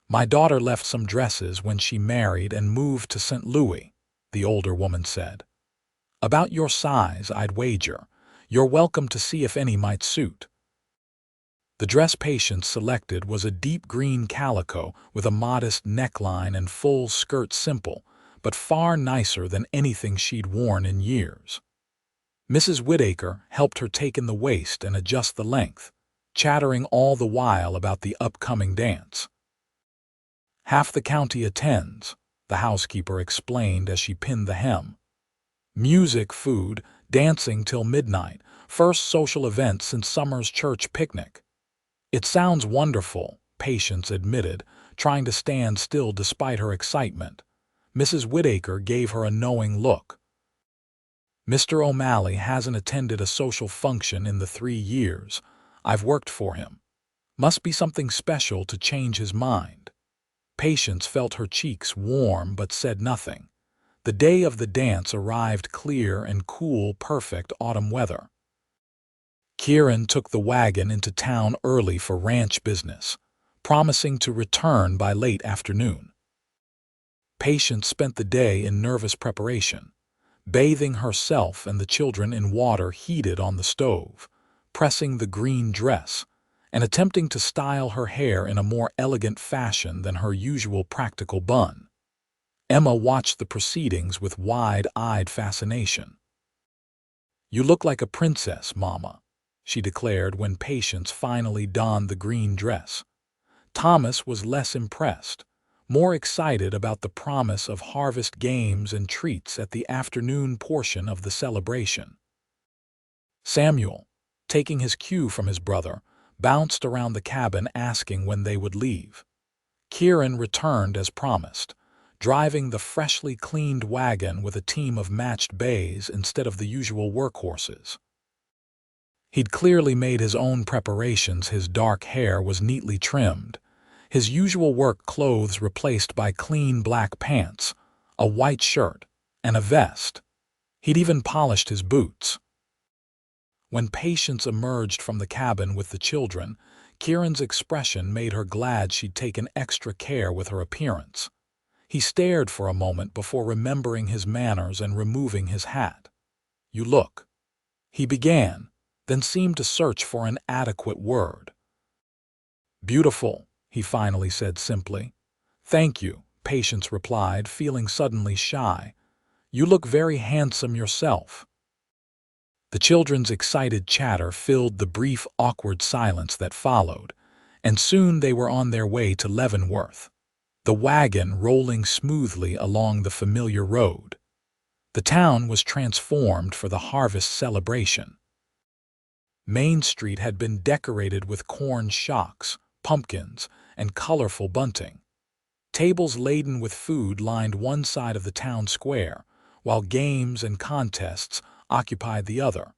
"My daughter left some dresses when she married and moved to St. Louis," the older woman said. "About your size, I'd wager. You're welcome to see if any might suit." The dress Patience selected was a deep green calico with a modest neckline and full skirt, simple, but far nicer than anything she'd worn in years. Mrs. Whitaker helped her take in the waist and adjust the length, chattering all the while about the upcoming dance. "Half the county attends," the housekeeper explained as she pinned the hem. "Music, food, dancing till midnight, first social event since summer's church picnic." "It sounds wonderful," Patience admitted, trying to stand still despite her excitement. Mrs. Whitaker gave her a knowing look. "Mr. O'Malley hasn't attended a social function in the 3 years I've worked for him. Must be something special to change his mind." Patience felt her cheeks warm but said nothing. The day of the dance arrived, clear and cool, perfect autumn weather. Kieran took the wagon into town early for ranch business, promising to return by late afternoon. Patience spent the day in nervous preparation, bathing herself and the children in water heated on the stove, pressing the green dress, and attempting to style her hair in a more elegant fashion than her usual practical bun. Emma watched the proceedings with wide-eyed fascination. "You look like a princess, Mama," she declared when Patience finally donned the green dress. Thomas was less impressed, more excited about the promise of harvest games and treats at the afternoon portion of the celebration. Samuel, taking his cue from his brother, bounced around the cabin asking when they would leave. Kieran returned as promised, driving the freshly cleaned wagon with a team of matched bays instead of the usual workhorses. He'd clearly made his own preparations. His dark hair was neatly trimmed, his usual work clothes replaced by clean black pants, a white shirt, and a vest. He'd even polished his boots. When Patience emerged from the cabin with the children, Kieran's expression made her glad she'd taken extra care with her appearance. He stared for a moment before remembering his manners and removing his hat. "You look," he began, then seemed to search for an adequate word. "Beautiful," he finally said simply. "Thank you," Patience replied, feeling suddenly shy. "You look very handsome yourself." The children's excited chatter filled the brief, awkward silence that followed, and soon they were on their way to Leavenworth, the wagon rolling smoothly along the familiar road. The town was transformed for the harvest celebration. Main Street had been decorated with corn shocks, pumpkins, and colorful bunting. Tables laden with food lined one side of the town square, while games and contests occupied the other.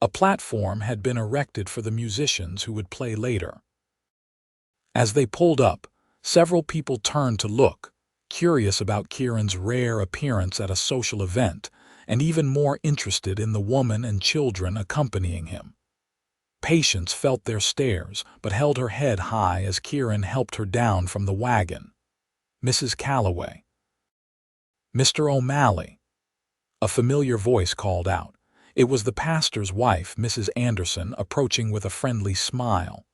A platform had been erected for the musicians who would play later. As they pulled up, several people turned to look, curious about Kieran's rare appearance at a social event, and even more interested in the woman and children accompanying him. Patience felt their stares, but held her head high as Kieran helped her down from the wagon. "Mrs. Calloway." "Mr. O'Malley." A familiar voice called out. It was the pastor's wife, Mrs. Anderson, approaching with a friendly smile.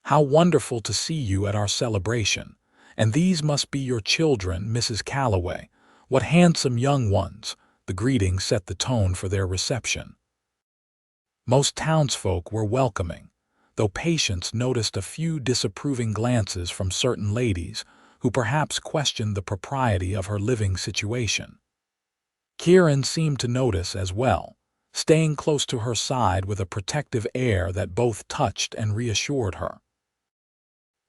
"How wonderful to see you at our celebration. And these must be your children, Mrs. Calloway. What handsome young ones." The greeting set the tone for their reception. Most townsfolk were welcoming, though Patience noticed a few disapproving glances from certain ladies who perhaps questioned the propriety of her living situation. Kieran seemed to notice as well, staying close to her side with a protective air that both touched and reassured her.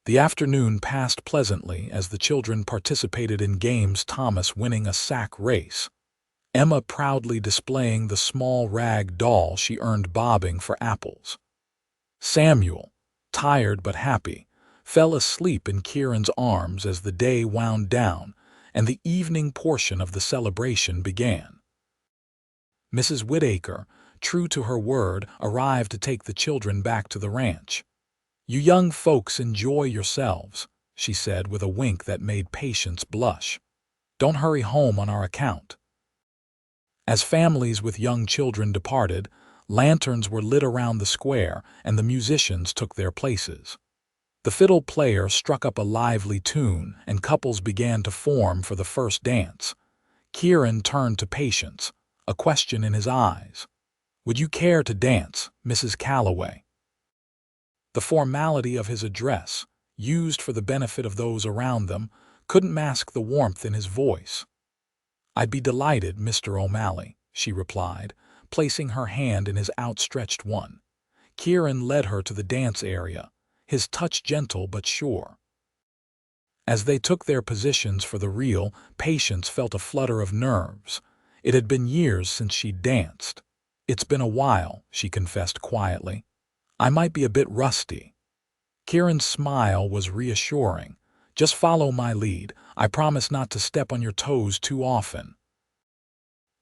The afternoon passed pleasantly as the children participated in games, Thomas winning a sack race, Emma proudly displaying the small rag doll she earned bobbing for apples. Samuel, tired but happy, fell asleep in Kieran's arms as the day wound down and the evening portion of the celebration began. Mrs. Whittaker, true to her word, arrived to take the children back to the ranch. "You young folks enjoy yourselves," she said with a wink that made Patience blush. "Don't hurry home on our account." As families with young children departed, lanterns were lit around the square and the musicians took their places. The fiddle player struck up a lively tune and couples began to form for the first dance. Kieran turned to Patience, a question in his eyes. "Would you care to dance, Mrs. Calloway?" The formality of his address, used for the benefit of those around them, couldn't mask the warmth in his voice. "I'd be delighted, Mr. O'Malley," she replied, placing her hand in his outstretched one. Kieran led her to the dance area, his touch gentle but sure. As they took their positions for the reel, Patience felt a flutter of nerves. It had been years since she'd danced. "It's been a while," she confessed quietly. "I might be a bit rusty." Kieran's smile was reassuring. "Just follow my lead. I promise not to step on your toes too often."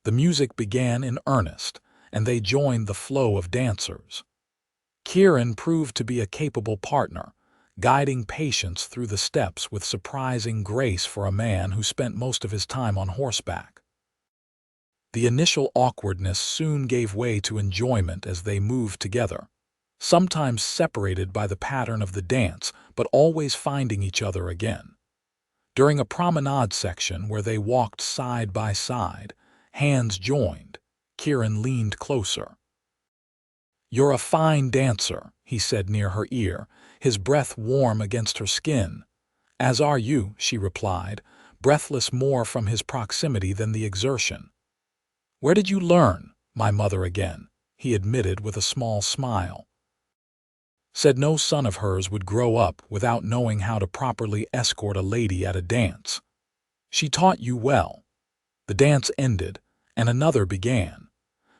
The music began in earnest, and they joined the flow of dancers. Kieran proved to be a capable partner, guiding Patience through the steps with surprising grace for a man who spent most of his time on horseback. The initial awkwardness soon gave way to enjoyment as they moved together, sometimes separated by the pattern of the dance, but always finding each other again. During a promenade section where they walked side by side, hands joined, Kieran leaned closer. "You're a fine dancer," he said near her ear, his breath warm against her skin. "As are you," she replied, breathless more from his proximity than the exertion. "Where did you learn?" "My mother again," he admitted with a small smile. "Said no son of hers would grow up without knowing how to properly escort a lady at a dance. She taught you well." The dance ended, and another began.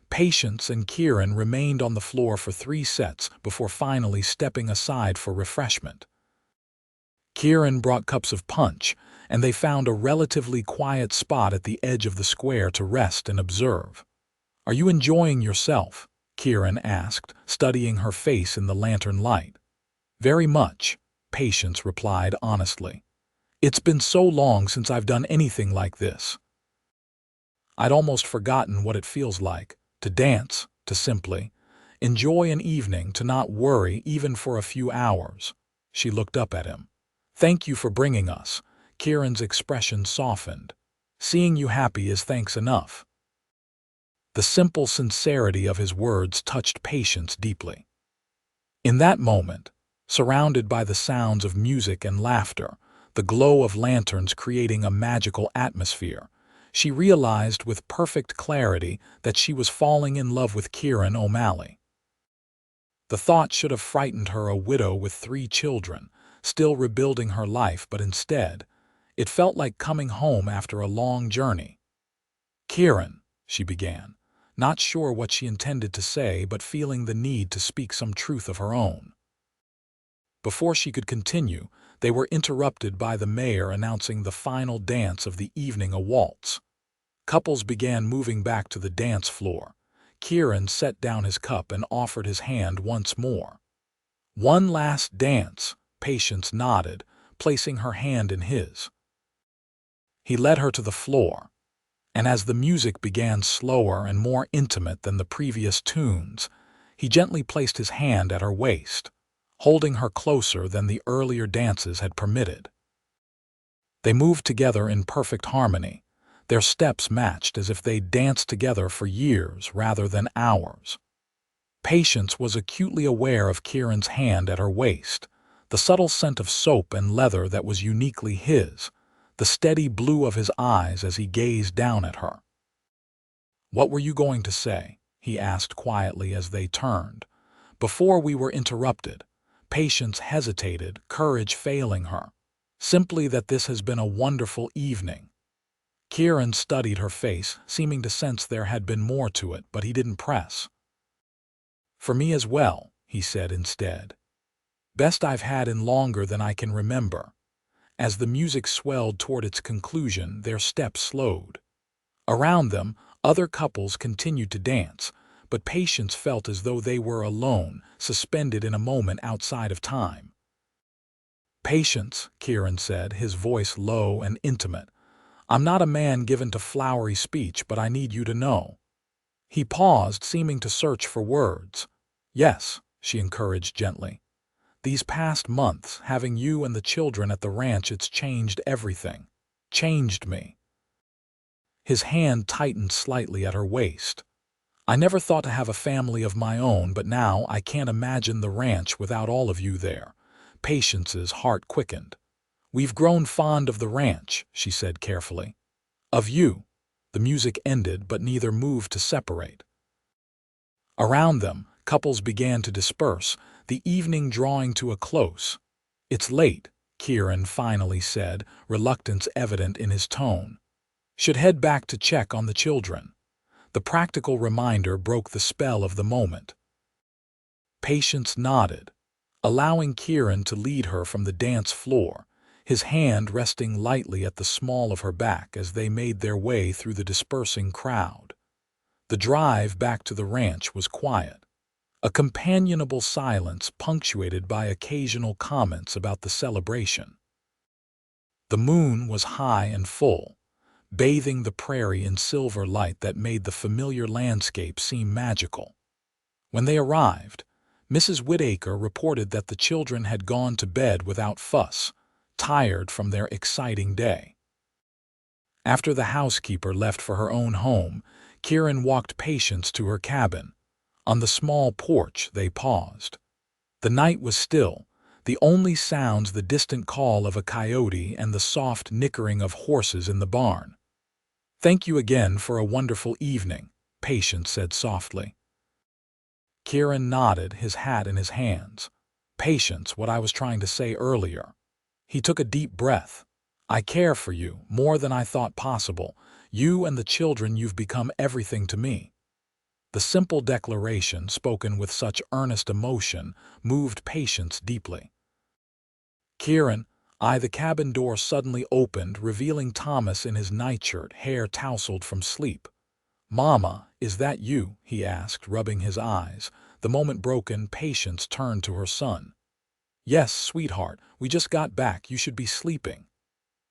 Patience and Kieran remained on the floor for 3 sets before finally stepping aside for refreshment. Kieran brought cups of punch, and they found a relatively quiet spot at the edge of the square to rest and observe. "Are you enjoying yourself?" Kieran asked, studying her face in the lantern light. "Very much," Patience replied honestly. "It's been so long since I've done anything like this. I'd almost forgotten what it feels like to dance, to simply enjoy an evening, to not worry even for a few hours." She looked up at him. "Thank you for bringing us." Kieran's expression softened. "Seeing you happy is thanks enough." The simple sincerity of his words touched Patience deeply. In that moment, surrounded by the sounds of music and laughter, the glow of lanterns creating a magical atmosphere, she realized with perfect clarity that she was falling in love with Kieran O'Malley. The thought should have frightened her, a widow with 3 children, still rebuilding her life, but instead, it felt like coming home after a long journey. "Kieran," she began, not sure what she intended to say but feeling the need to speak some truth of her own. Before she could continue, they were interrupted by the mayor announcing the final dance of the evening, a waltz. Couples began moving back to the dance floor. Kieran set down his cup and offered his hand once more. "One last dance," Patience nodded, placing her hand in his. He led her to the floor, and as the music began slower and more intimate than the previous tunes, he gently placed his hand at her waist, holding her closer than the earlier dances had permitted. They moved together in perfect harmony. Their steps matched as if they'd danced together for years rather than hours. Patience was acutely aware of Kieran's hand at her waist, the subtle scent of soap and leather that was uniquely his, the steady blue of his eyes as he gazed down at her. "What were you going to say?" he asked quietly as they turned. Before we were interrupted, Patience hesitated, courage failing her. "Simply that this has been a wonderful evening." Kieran studied her face, seeming to sense there had been more to it, but he didn't press. "For me as well," he said instead. "Best I've had in longer than I can remember." As the music swelled toward its conclusion, their steps slowed. Around them, other couples continued to dance, but Patience felt as though they were alone, suspended in a moment outside of time. "Patience," Kieran said, his voice low and intimate. "I'm not a man given to flowery speech, but I need you to know." He paused, seeming to search for words. "Yes," she encouraged gently. "These past months, having you and the children at the ranch, it's changed everything. Changed me." His hand tightened slightly at her waist. "I never thought to have a family of my own, but now I can't imagine the ranch without all of you there." Patience's heart quickened. "We've grown fond of the ranch," she said carefully. "Of you." The music ended, but neither moved to separate. Around them, couples began to disperse, the evening drawing to a close. "It's late," Kieran finally said, reluctance evident in his tone. "Should head back to check on the children." The practical reminder broke the spell of the moment. Patience nodded, allowing Kieran to lead her from the dance floor, his hand resting lightly at the small of her back as they made their way through the dispersing crowd. The drive back to the ranch was quiet, a companionable silence punctuated by occasional comments about the celebration. The moon was high and full, bathing the prairie in silver light that made the familiar landscape seem magical. When they arrived, Mrs. Whittaker reported that the children had gone to bed without fuss, tired from their exciting day. After the housekeeper left for her own home, Kieran walked Patience to her cabin. On the small porch, they paused. The night was still, the only sounds the distant call of a coyote and the soft nickering of horses in the barn. "Thank you again for a wonderful evening," Patience said softly. Kieran nodded, his hat in his hands. "Patience, what I was trying to say earlier." He took a deep breath. "I care for you, more than I thought possible. You and the children, you've become everything to me." The simple declaration, spoken with such earnest emotion, moved Patience deeply. "Kieran," the cabin door suddenly opened, revealing Thomas in his nightshirt, hair tousled from sleep. "Mama, is that you?" he asked, rubbing his eyes. The moment broken, Patience turned to her son. "Yes, sweetheart, we just got back. You should be sleeping."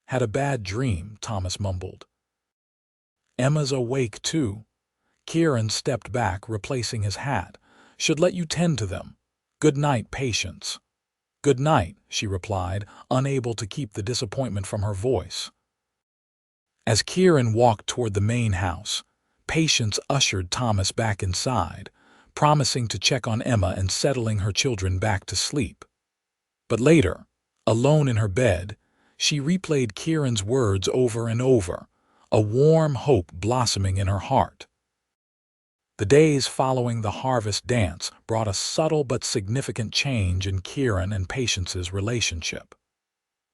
"Had a bad dream," Thomas mumbled. "Emma's awake too." Kieran stepped back, replacing his hat. "Should let you tend to them. Good night, Patience." "Good night," she replied, unable to keep the disappointment from her voice. As Kieran walked toward the main house, Patience ushered Thomas back inside, promising to check on Emma and settling her children back to sleep. But later, alone in her bed, she replayed Kieran's words over and over, a warm hope blossoming in her heart. The days following the harvest dance brought a subtle but significant change in Kieran and Patience's relationship.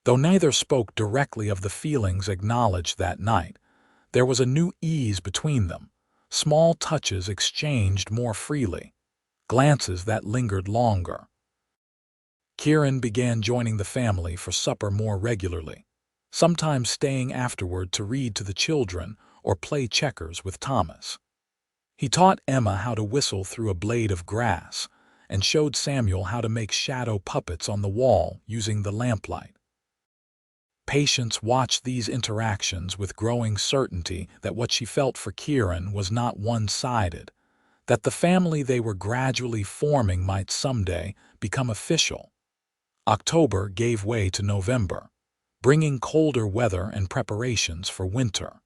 Though neither spoke directly of the feelings acknowledged that night, there was a new ease between them, small touches exchanged more freely, glances that lingered longer. Kieran began joining the family for supper more regularly, sometimes staying afterward to read to the children or play checkers with Thomas. He taught Emma how to whistle through a blade of grass and showed Samuel how to make shadow puppets on the wall using the lamplight. Patience watched these interactions with growing certainty that what she felt for Kieran was not one-sided, that the family they were gradually forming might someday become official. October gave way to November, bringing colder weather and preparations for winter.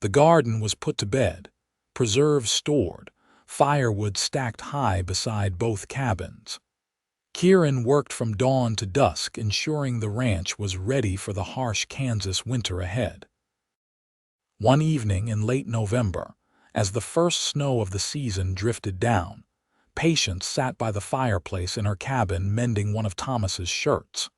The garden was put to bed, preserves stored, firewood stacked high beside both cabins. Kieran worked from dawn to dusk, ensuring the ranch was ready for the harsh Kansas winter ahead. One evening in late November, as the first snow of the season drifted down, Patience sat by the fireplace in her cabin mending one of Thomas's shirts.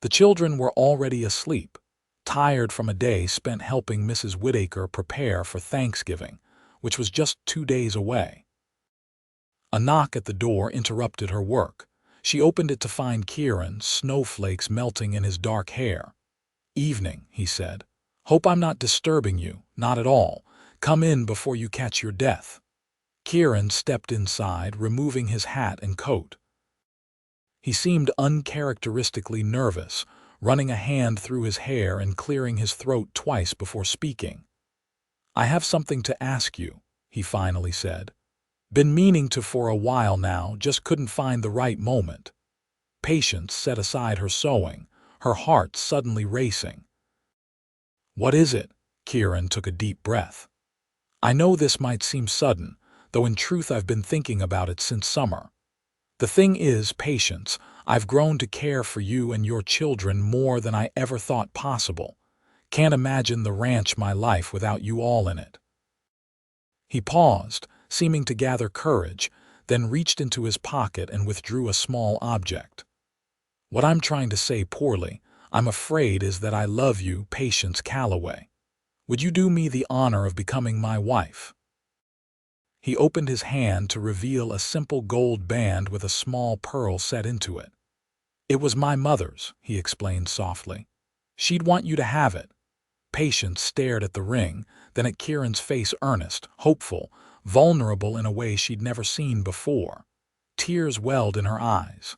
The children were already asleep, tired from a day spent helping Mrs. Whittaker prepare for Thanksgiving, which was just 2 days away. A knock at the door interrupted her work. She opened it to find Kieran, snowflakes melting in his dark hair. "Evening," he said. "Hope I'm not disturbing you, not at all. Come in before you catch your death." Kieran stepped inside, removing his hat and coat. He seemed uncharacteristically nervous, running a hand through his hair and clearing his throat twice before speaking. "I have something to ask you," he finally said. "Been meaning to for a while now, just couldn't find the right moment." Patience set aside her sewing, her heart suddenly racing. "What is it?" Kieran took a deep breath. "I know this might seem sudden, though in truth I've been thinking about it since summer. The thing is, Patience, I've grown to care for you and your children more than I ever thought possible. Can't imagine the ranch my life without you all in it." He paused, seeming to gather courage, then reached into his pocket and withdrew a small object. "What I'm trying to say poorly, I'm afraid, is that I love you, Patience Calloway. Would you do me the honor of becoming my wife?" He opened his hand to reveal a simple gold band with a small pearl set into it. "It was my mother's," he explained softly. "She'd want you to have it." Patience stared at the ring, then at Kieran's face, earnest, hopeful, vulnerable in a way she'd never seen before. Tears welled in her eyes.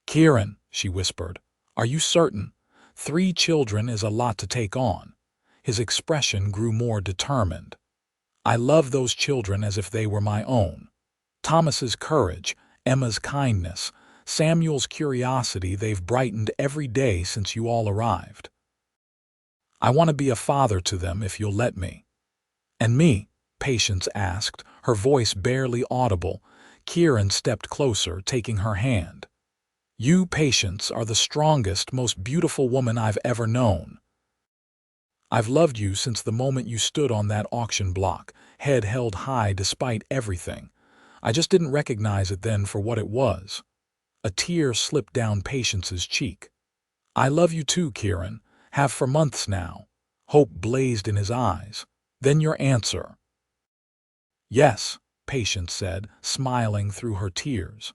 "Kieran," she whispered, "are you certain? 3 children is a lot to take on." His expression grew more determined. "I love those children as if they were my own. Thomas's courage, Emma's kindness, Samuel's curiosity, they've brightened every day since you all arrived. I want to be a father to them if you'll let me." "And me?" Patience asked, her voice barely audible. Kieran stepped closer, taking her hand. "You, Patience, are the strongest, most beautiful woman I've ever known. I've loved you since the moment you stood on that auction block, head held high despite everything. I just didn't recognize it then for what it was." A tear slipped down Patience's cheek. "I love you too, Kieran. Have for months now." Hope blazed in his eyes. "Then your answer?" "Yes," Patience said, smiling through her tears.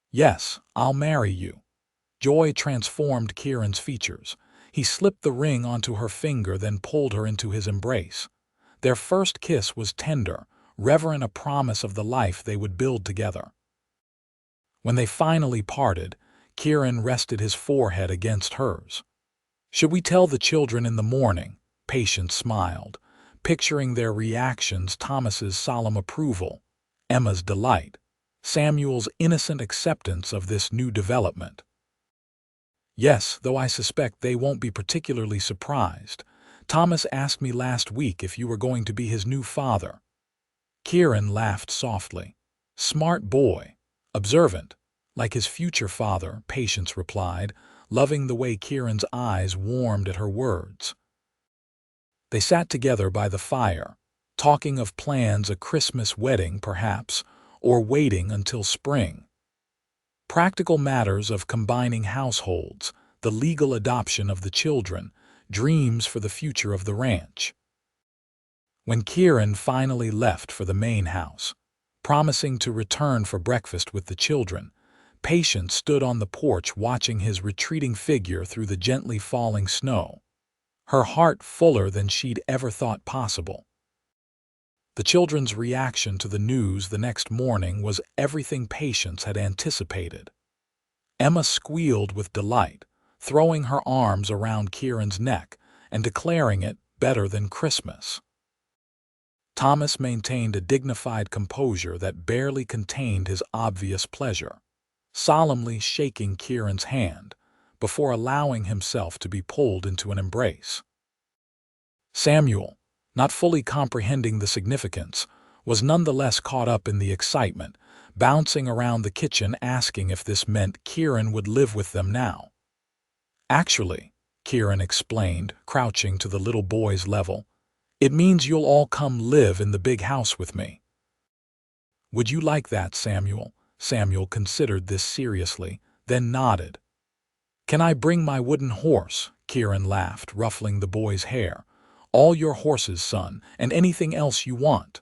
"Yes, I'll marry you." Joy transformed Kieran's features. He slipped the ring onto her finger, then pulled her into his embrace. Their first kiss was tender, reverent, a promise of the life they would build together. When they finally parted, Kieran rested his forehead against hers. "Should we tell the children in the morning?" Patience smiled, picturing their reactions: Thomas's solemn approval, Emma's delight, Samuel's innocent acceptance of this new development. "Yes, though I suspect they won't be particularly surprised. Thomas asked me last week if you were going to be his new father." Kieran laughed softly. "Smart boy. Observant. Like his future father," Patience replied, loving the way Kieran's eyes warmed at her words. They sat together by the fire, talking of plans: a Christmas wedding, perhaps, or waiting until spring. Practical matters of combining households, the legal adoption of the children, dreams for the future of the ranch. When Kieran finally left for the main house, promising to return for breakfast with the children, Patience stood on the porch watching his retreating figure through the gently falling snow, her heart fuller than she'd ever thought possible. The children's reaction to the news the next morning was everything Patience had anticipated. Emma squealed with delight, throwing her arms around Kieran's neck and declaring it better than Christmas. Thomas maintained a dignified composure that barely contained his obvious pleasure, solemnly shaking Kieran's hand before allowing himself to be pulled into an embrace. Samuel, not fully comprehending the significance, was nonetheless caught up in the excitement, bouncing around the kitchen asking if this meant Kieran would live with them now. Actually, Kieran explained, crouching to the little boy's level, it means you'll all come live in the big house with me. Would you like that, Samuel? Samuel considered this seriously, then nodded. Can I bring my wooden horse? Kieran laughed, ruffling the boy's hair. All your horses, son, and anything else you want.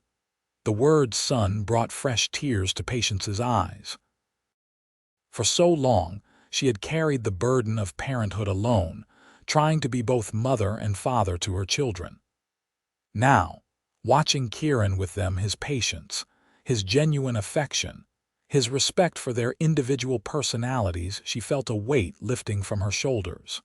The word son brought fresh tears to Patience's eyes. For so long, she had carried the burden of parenthood alone, trying to be both mother and father to her children. Now, watching Kieran with them, his patience, his genuine affection, his respect for their individual personalities, she felt a weight lifting from her shoulders.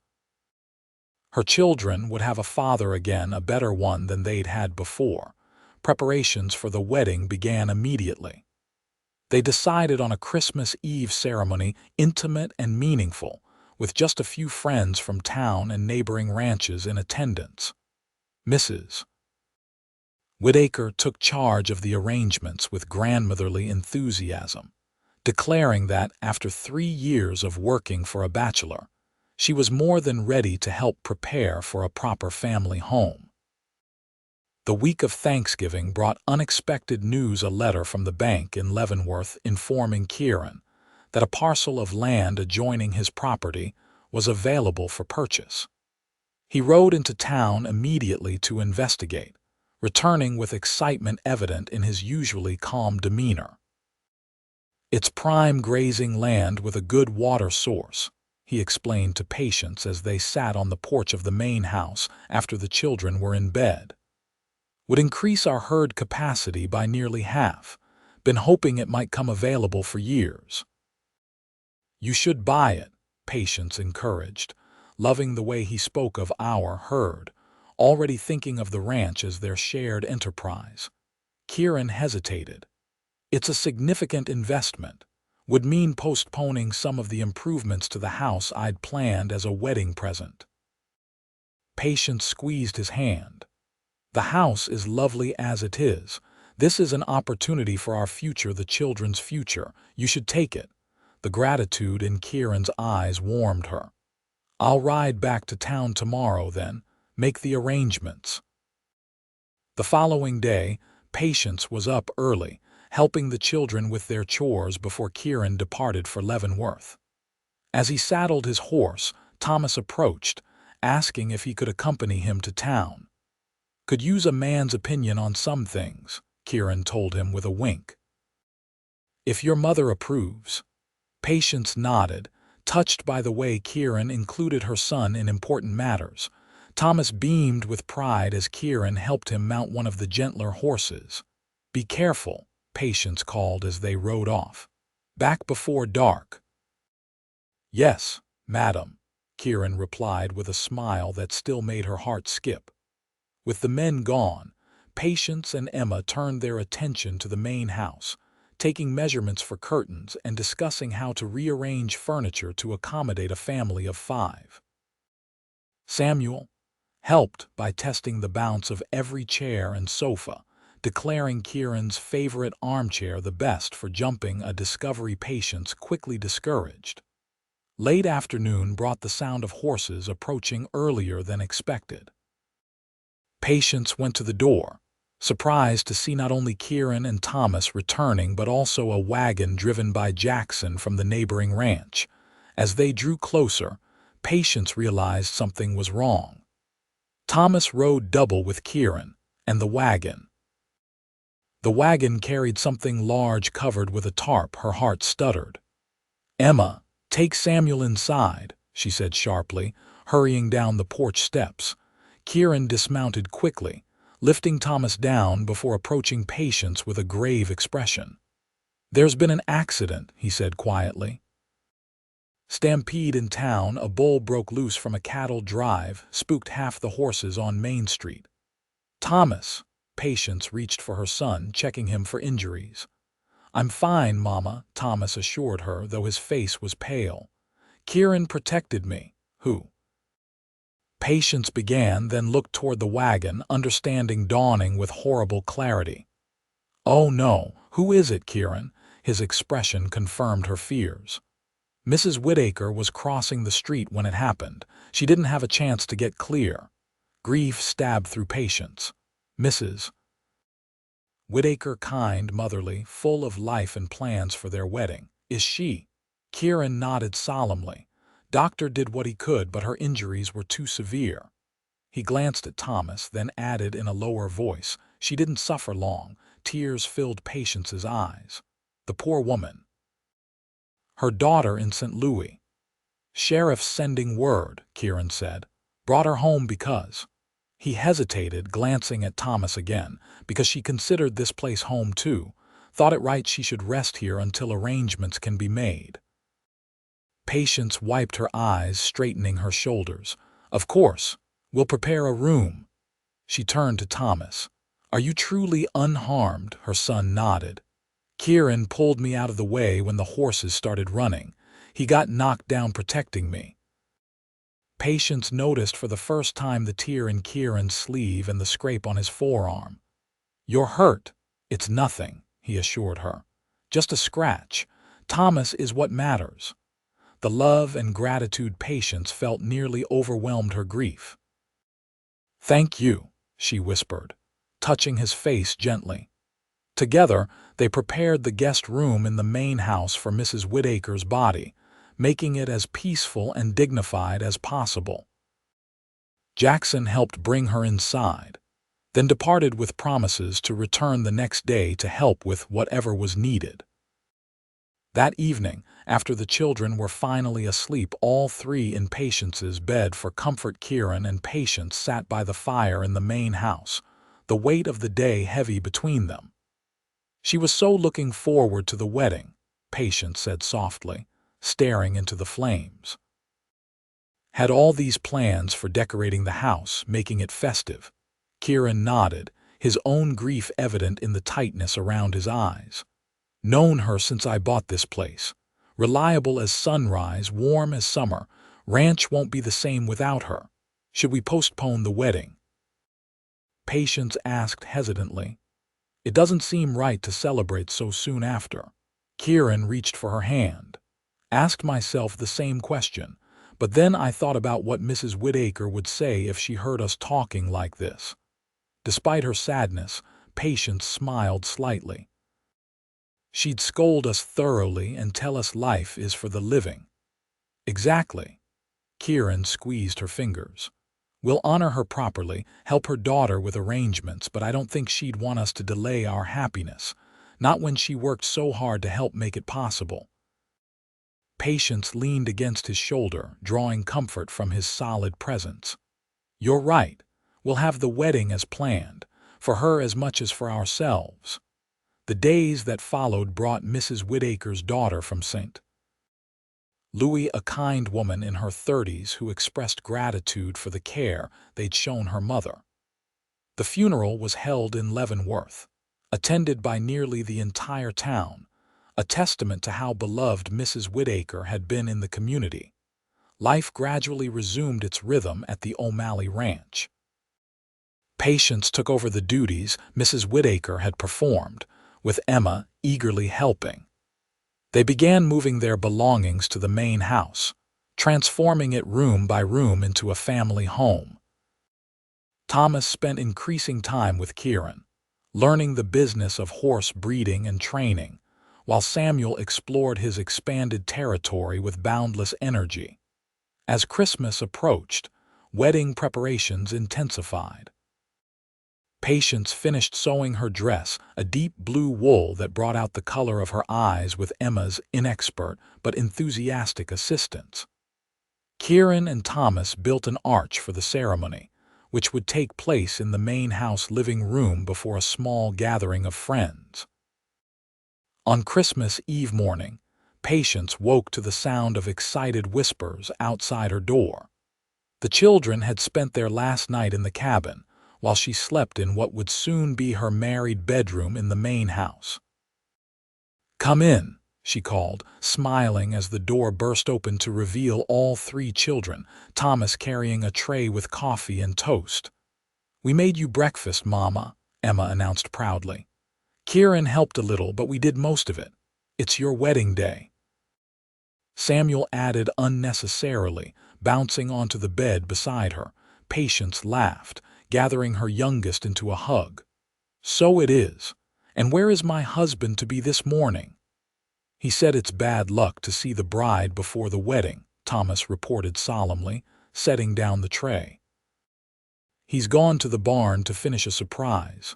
Her children would have a father again, a better one than they'd had before. Preparations for the wedding began immediately. They decided on a Christmas Eve ceremony, intimate and meaningful, with just a few friends from town and neighboring ranches in attendance. Mrs. Whitaker took charge of the arrangements with grandmotherly enthusiasm, declaring that, after 3 years of working for a bachelor, she was more than ready to help prepare for a proper family home. The week of Thanksgiving brought unexpected news: a letter from the bank in Leavenworth informing Kieran that a parcel of land adjoining his property was available for purchase. He rode into town immediately to investigate, returning with excitement evident in his usually calm demeanor. It's prime grazing land with a good water source, he explained to Patience as they sat on the porch of the main house after the children were in bed. Would increase our herd capacity by nearly half. Been hoping it might come available for years. You should buy it, Patience encouraged, loving the way he spoke of our herd, already thinking of the ranch as their shared enterprise. Kieran hesitated. It's a significant investment. Would mean postponing some of the improvements to the house I'd planned as a wedding present. Patience squeezed his hand. The house is lovely as it is. This is an opportunity for our future, the children's future. You should take it. The gratitude in Kieran's eyes warmed her. I'll ride back to town tomorrow then, make the arrangements. The following day, Patience was up early, helping the children with their chores before Kieran departed for Leavenworth. As he saddled his horse, Thomas approached, asking if he could accompany him to town. Could use a man's opinion on some things, Kieran told him with a wink. If your mother approves. Patience nodded, touched by the way Kieran included her son in important matters. Thomas beamed with pride as Kieran helped him mount one of the gentler horses. Be careful, Patience called as they rode off. Back before dark. Yes, madam, Kieran replied with a smile that still made her heart skip. With the men gone, Patience and Emma turned their attention to the main house, taking measurements for curtains and discussing how to rearrange furniture to accommodate a family of 5. Samuel helped by testing the bounce of every chair and sofa, declaring Kieran's favorite armchair the best for jumping a discovery Patience quickly discouraged. Late afternoon brought the sound of horses approaching earlier than expected. Patience went to the door, surprised to see not only Kieran and Thomas returning but also a wagon driven by Jackson from the neighboring ranch. As they drew closer, Patience realized something was wrong. Thomas rode double with Kieran and the wagon. The wagon carried something large covered with a tarp. Her heart stuttered. Emma, take Samuel inside, she said sharply, hurrying down the porch steps. Kieran dismounted quickly, lifting Thomas down before approaching Patience with a grave expression. "There's been an accident," he said quietly. "Stampede in town, a bull broke loose from a cattle drive, spooked half the horses on Main Street." "Thomas," Patience reached for her son, checking him for injuries. "I'm fine, Mama," Thomas assured her, though his face was pale. "Kieran protected me." "Who?" Patience began, then looked toward the wagon, understanding dawning with horrible clarity. "Oh no, who is it, Kieran?" His expression confirmed her fears. "Mrs. Whittaker was crossing the street when it happened. She didn't have a chance to get clear." Grief stabbed through Patience. "Mrs. Whittaker, kind, motherly, full of life and plans for their wedding. Is she?" Kieran nodded solemnly. "Doctor did what he could, but her injuries were too severe." He glanced at Thomas, then added in a lower voice, "She didn't suffer long." Tears filled Patience's eyes. "The poor woman." "Her daughter in St. Louis." "Sheriff's sending word," Kieran said. "Brought her home because—" He hesitated, glancing at Thomas again, "because she considered this place home too. Thought it right she should rest here until arrangements can be made." Patience wiped her eyes, straightening her shoulders. "Of course. We'll prepare a room." She turned to Thomas. "Are you truly unharmed?" Her son nodded. "Kieran pulled me out of the way when the horses started running. He got knocked down protecting me." Patience noticed for the first time the tear in Kieran's sleeve and the scrape on his forearm. "You're hurt." "It's nothing," he assured her. "Just a scratch. Thomas is what matters." The love and gratitude Patience felt nearly overwhelmed her grief. "Thank you," she whispered, touching his face gently. Together, they prepared the guest room in the main house for Mrs. Whittaker's body, making it as peaceful and dignified as possible. Jackson helped bring her inside, then departed with promises to return the next day to help with whatever was needed. That evening, after the children were finally asleep, all three in Patience's bed for comfort, Kieran and Patience sat by the fire in the main house, the weight of the day heavy between them. "She was so looking forward to the wedding," Patience said softly, staring into the flames. "Had all these plans for decorating the house, making it festive." Kieran nodded, his own grief evident in the tightness around his eyes. "Known her since I bought this place. Reliable as sunrise, warm as summer. Ranch won't be the same without her. Should we postpone the wedding?" Patience asked hesitantly. "It doesn't seem right to celebrate so soon after." Kieran reached for her hand. "Asked myself the same question, but then I thought about what Mrs. Whittaker would say if she heard us talking like this." Despite her sadness, Patience smiled slightly. "She'd scold us thoroughly and tell us life is for the living." "Exactly." Kieran squeezed her fingers. "We'll honor her properly, help her daughter with arrangements, but I don't think she'd want us to delay our happiness, not when she worked so hard to help make it possible." Patience leaned against his shoulder, drawing comfort from his solid presence. "You're right. We'll have the wedding as planned, for her as much as for ourselves." The days that followed brought Mrs. Whittaker's daughter from St. Louis, a kind woman in her 30s who expressed gratitude for the care they'd shown her mother. The funeral was held in Leavenworth, attended by nearly the entire town, a testament to how beloved Mrs. Whittaker had been in the community. Life gradually resumed its rhythm at the O'Malley ranch. Patience took over the duties Mrs. Whittaker had performed, with Emma eagerly helping. They began moving their belongings to the main house, transforming it room by room into a family home. Thomas spent increasing time with Kieran, learning the business of horse breeding and training, while Samuel explored his expanded territory with boundless energy. As Christmas approached, wedding preparations intensified. Patience finished sewing her dress, a deep blue wool that brought out the color of her eyes with Emma's inexpert but enthusiastic assistance. Kieran and Thomas built an arch for the ceremony, which would take place in the main house living room before a small gathering of friends. On Christmas Eve morning, Patience woke to the sound of excited whispers outside her door. The children had spent their last night in the cabin, while she slept in what would soon be her married bedroom in the main house. "Come in," she called, smiling as the door burst open to reveal all three children, Thomas carrying a tray with coffee and toast. "We made you breakfast, Mama," Emma announced proudly. "Kieran helped a little, but we did most of it. It's your wedding day." Samuel added unnecessarily, bouncing onto the bed beside her. Patience laughed, gathering her youngest into a hug. "So it is. And where is my husband to be this morning?" "He said it's bad luck to see the bride before the wedding," Thomas reported solemnly, setting down the tray. "He's gone to the barn to finish a surprise."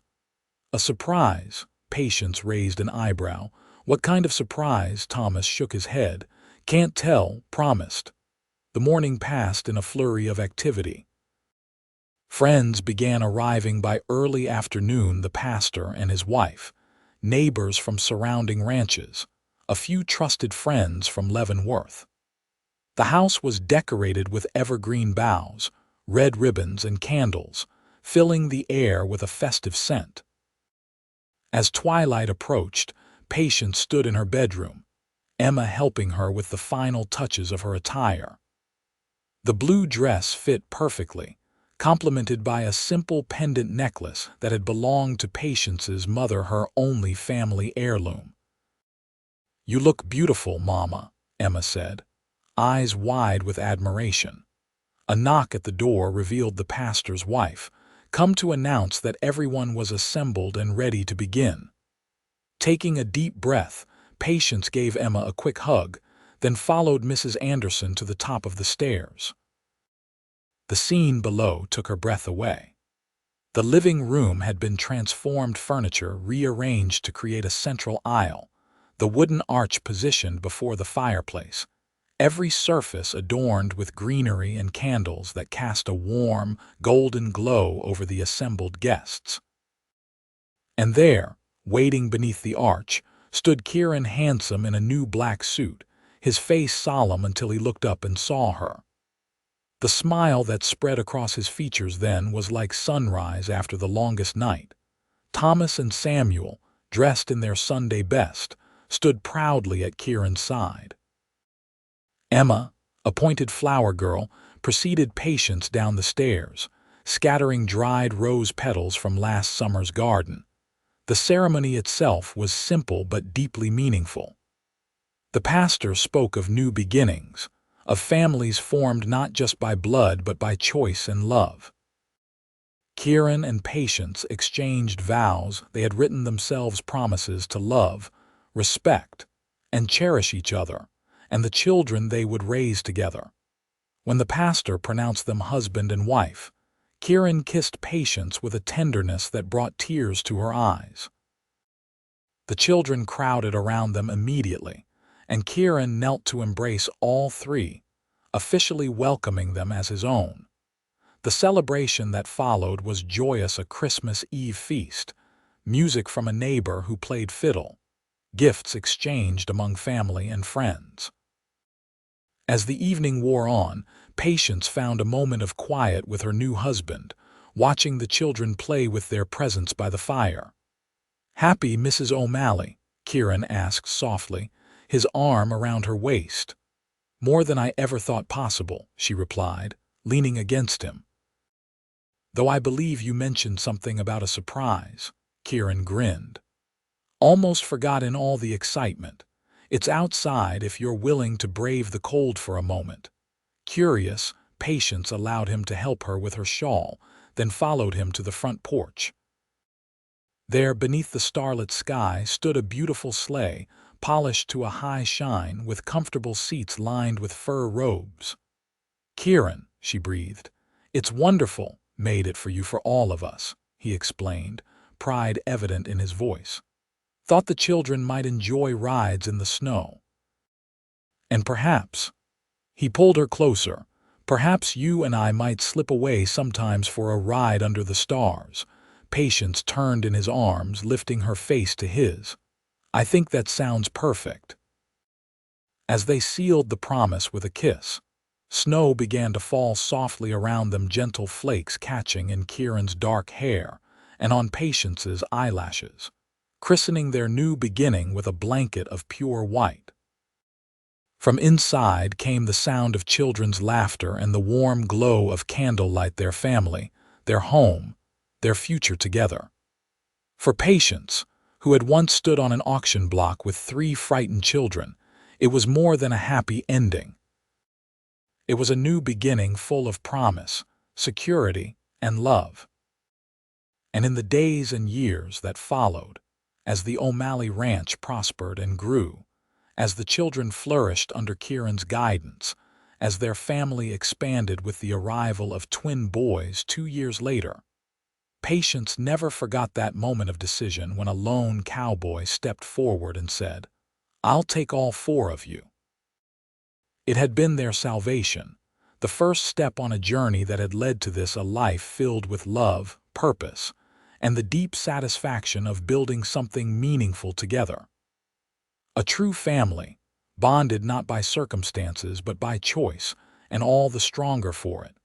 "A surprise?" Patience raised an eyebrow. "What kind of surprise?" Thomas shook his head. "Can't tell, promised." The morning passed in a flurry of activity. Friends began arriving by early afternoon, the pastor and his wife, neighbors from surrounding ranches, a few trusted friends from Leavenworth. The house was decorated with evergreen boughs, red ribbons, and candles, filling the air with a festive scent. As twilight approached, Patience stood in her bedroom, Emma helping her with the final touches of her attire. The blue dress fit perfectly, complemented by a simple pendant necklace that had belonged to Patience's mother, her only family heirloom. "You look beautiful, Mama," Emma said, eyes wide with admiration. A knock at the door revealed the pastor's wife, come to announce that everyone was assembled and ready to begin. Taking a deep breath, Patience gave Emma a quick hug, then followed Mrs. Anderson to the top of the stairs. The scene below took her breath away. The living room had been transformed, furniture rearranged to create a central aisle, the wooden arch positioned before the fireplace, every surface adorned with greenery and candles that cast a warm, golden glow over the assembled guests. And there, waiting beneath the arch, stood Kieran, handsome in a new black suit, his face solemn until he looked up and saw her. The smile that spread across his features then was like sunrise after the longest night. Thomas and Samuel, dressed in their Sunday best, stood proudly at Kieran's side. Emma, appointed flower girl, preceded Patience down the stairs, scattering dried rose petals from last summer's garden. The ceremony itself was simple but deeply meaningful. The pastor spoke of new beginnings, of families formed not just by blood but by choice and love. Kieran and Patience exchanged vows. They had written themselves promises to love, respect, and cherish each other, and the children they would raise together. When the pastor pronounced them husband and wife, Kieran kissed Patience with a tenderness that brought tears to her eyes. The children crowded around them immediately, and Kieran knelt to embrace all three, officially welcoming them as his own. The celebration that followed was joyous, a Christmas Eve feast, music from a neighbor who played fiddle, gifts exchanged among family and friends. As the evening wore on, Patience found a moment of quiet with her new husband, watching the children play with their presents by the fire. "Happy, Mrs. O'Malley?" Kieran asked softly, his arm around her waist. "More than I ever thought possible," she replied, leaning against him. "Though I believe you mentioned something about a surprise," Kieran grinned. "Almost forgot in all the excitement. It's outside if you're willing to brave the cold for a moment." Curious, Patience allowed him to help her with her shawl, then followed him to the front porch. There, beneath the starlit sky, stood a beautiful sleigh, polished to a high shine, with comfortable seats lined with fur robes. "Kieran," she breathed, "it's wonderful. Made it for you, for all of us," he explained, pride evident in his voice. "Thought the children might enjoy rides in the snow. And perhaps—" He pulled her closer, Perhaps you and I might slip away sometimes for a ride under the stars." Patience turned in his arms, lifting her face to his. "I think that sounds perfect." As they sealed the promise with a kiss, snow began to fall softly around them, gentle flakes catching in Kieran's dark hair and on Patience's eyelashes, christening their new beginning with a blanket of pure white. From inside came the sound of children's laughter and the warm glow of candlelight, their family, their home, their future together. For Patience, who had once stood on an auction block with 3 frightened children, it was more than a happy ending. It was a new beginning full of promise, security, and love. And in the days and years that followed, as the O'Malley ranch prospered and grew, as the children flourished under Kieran's guidance, as their family expanded with the arrival of twin boys 2 years later, Patience never forgot that moment of decision when a lone cowboy stepped forward and said, "I'll take all 4 of you." It had been their salvation, the first step on a journey that had led to this, a life filled with love, purpose, and the deep satisfaction of building something meaningful together. A true family, bonded not by circumstances but by choice, and all the stronger for it.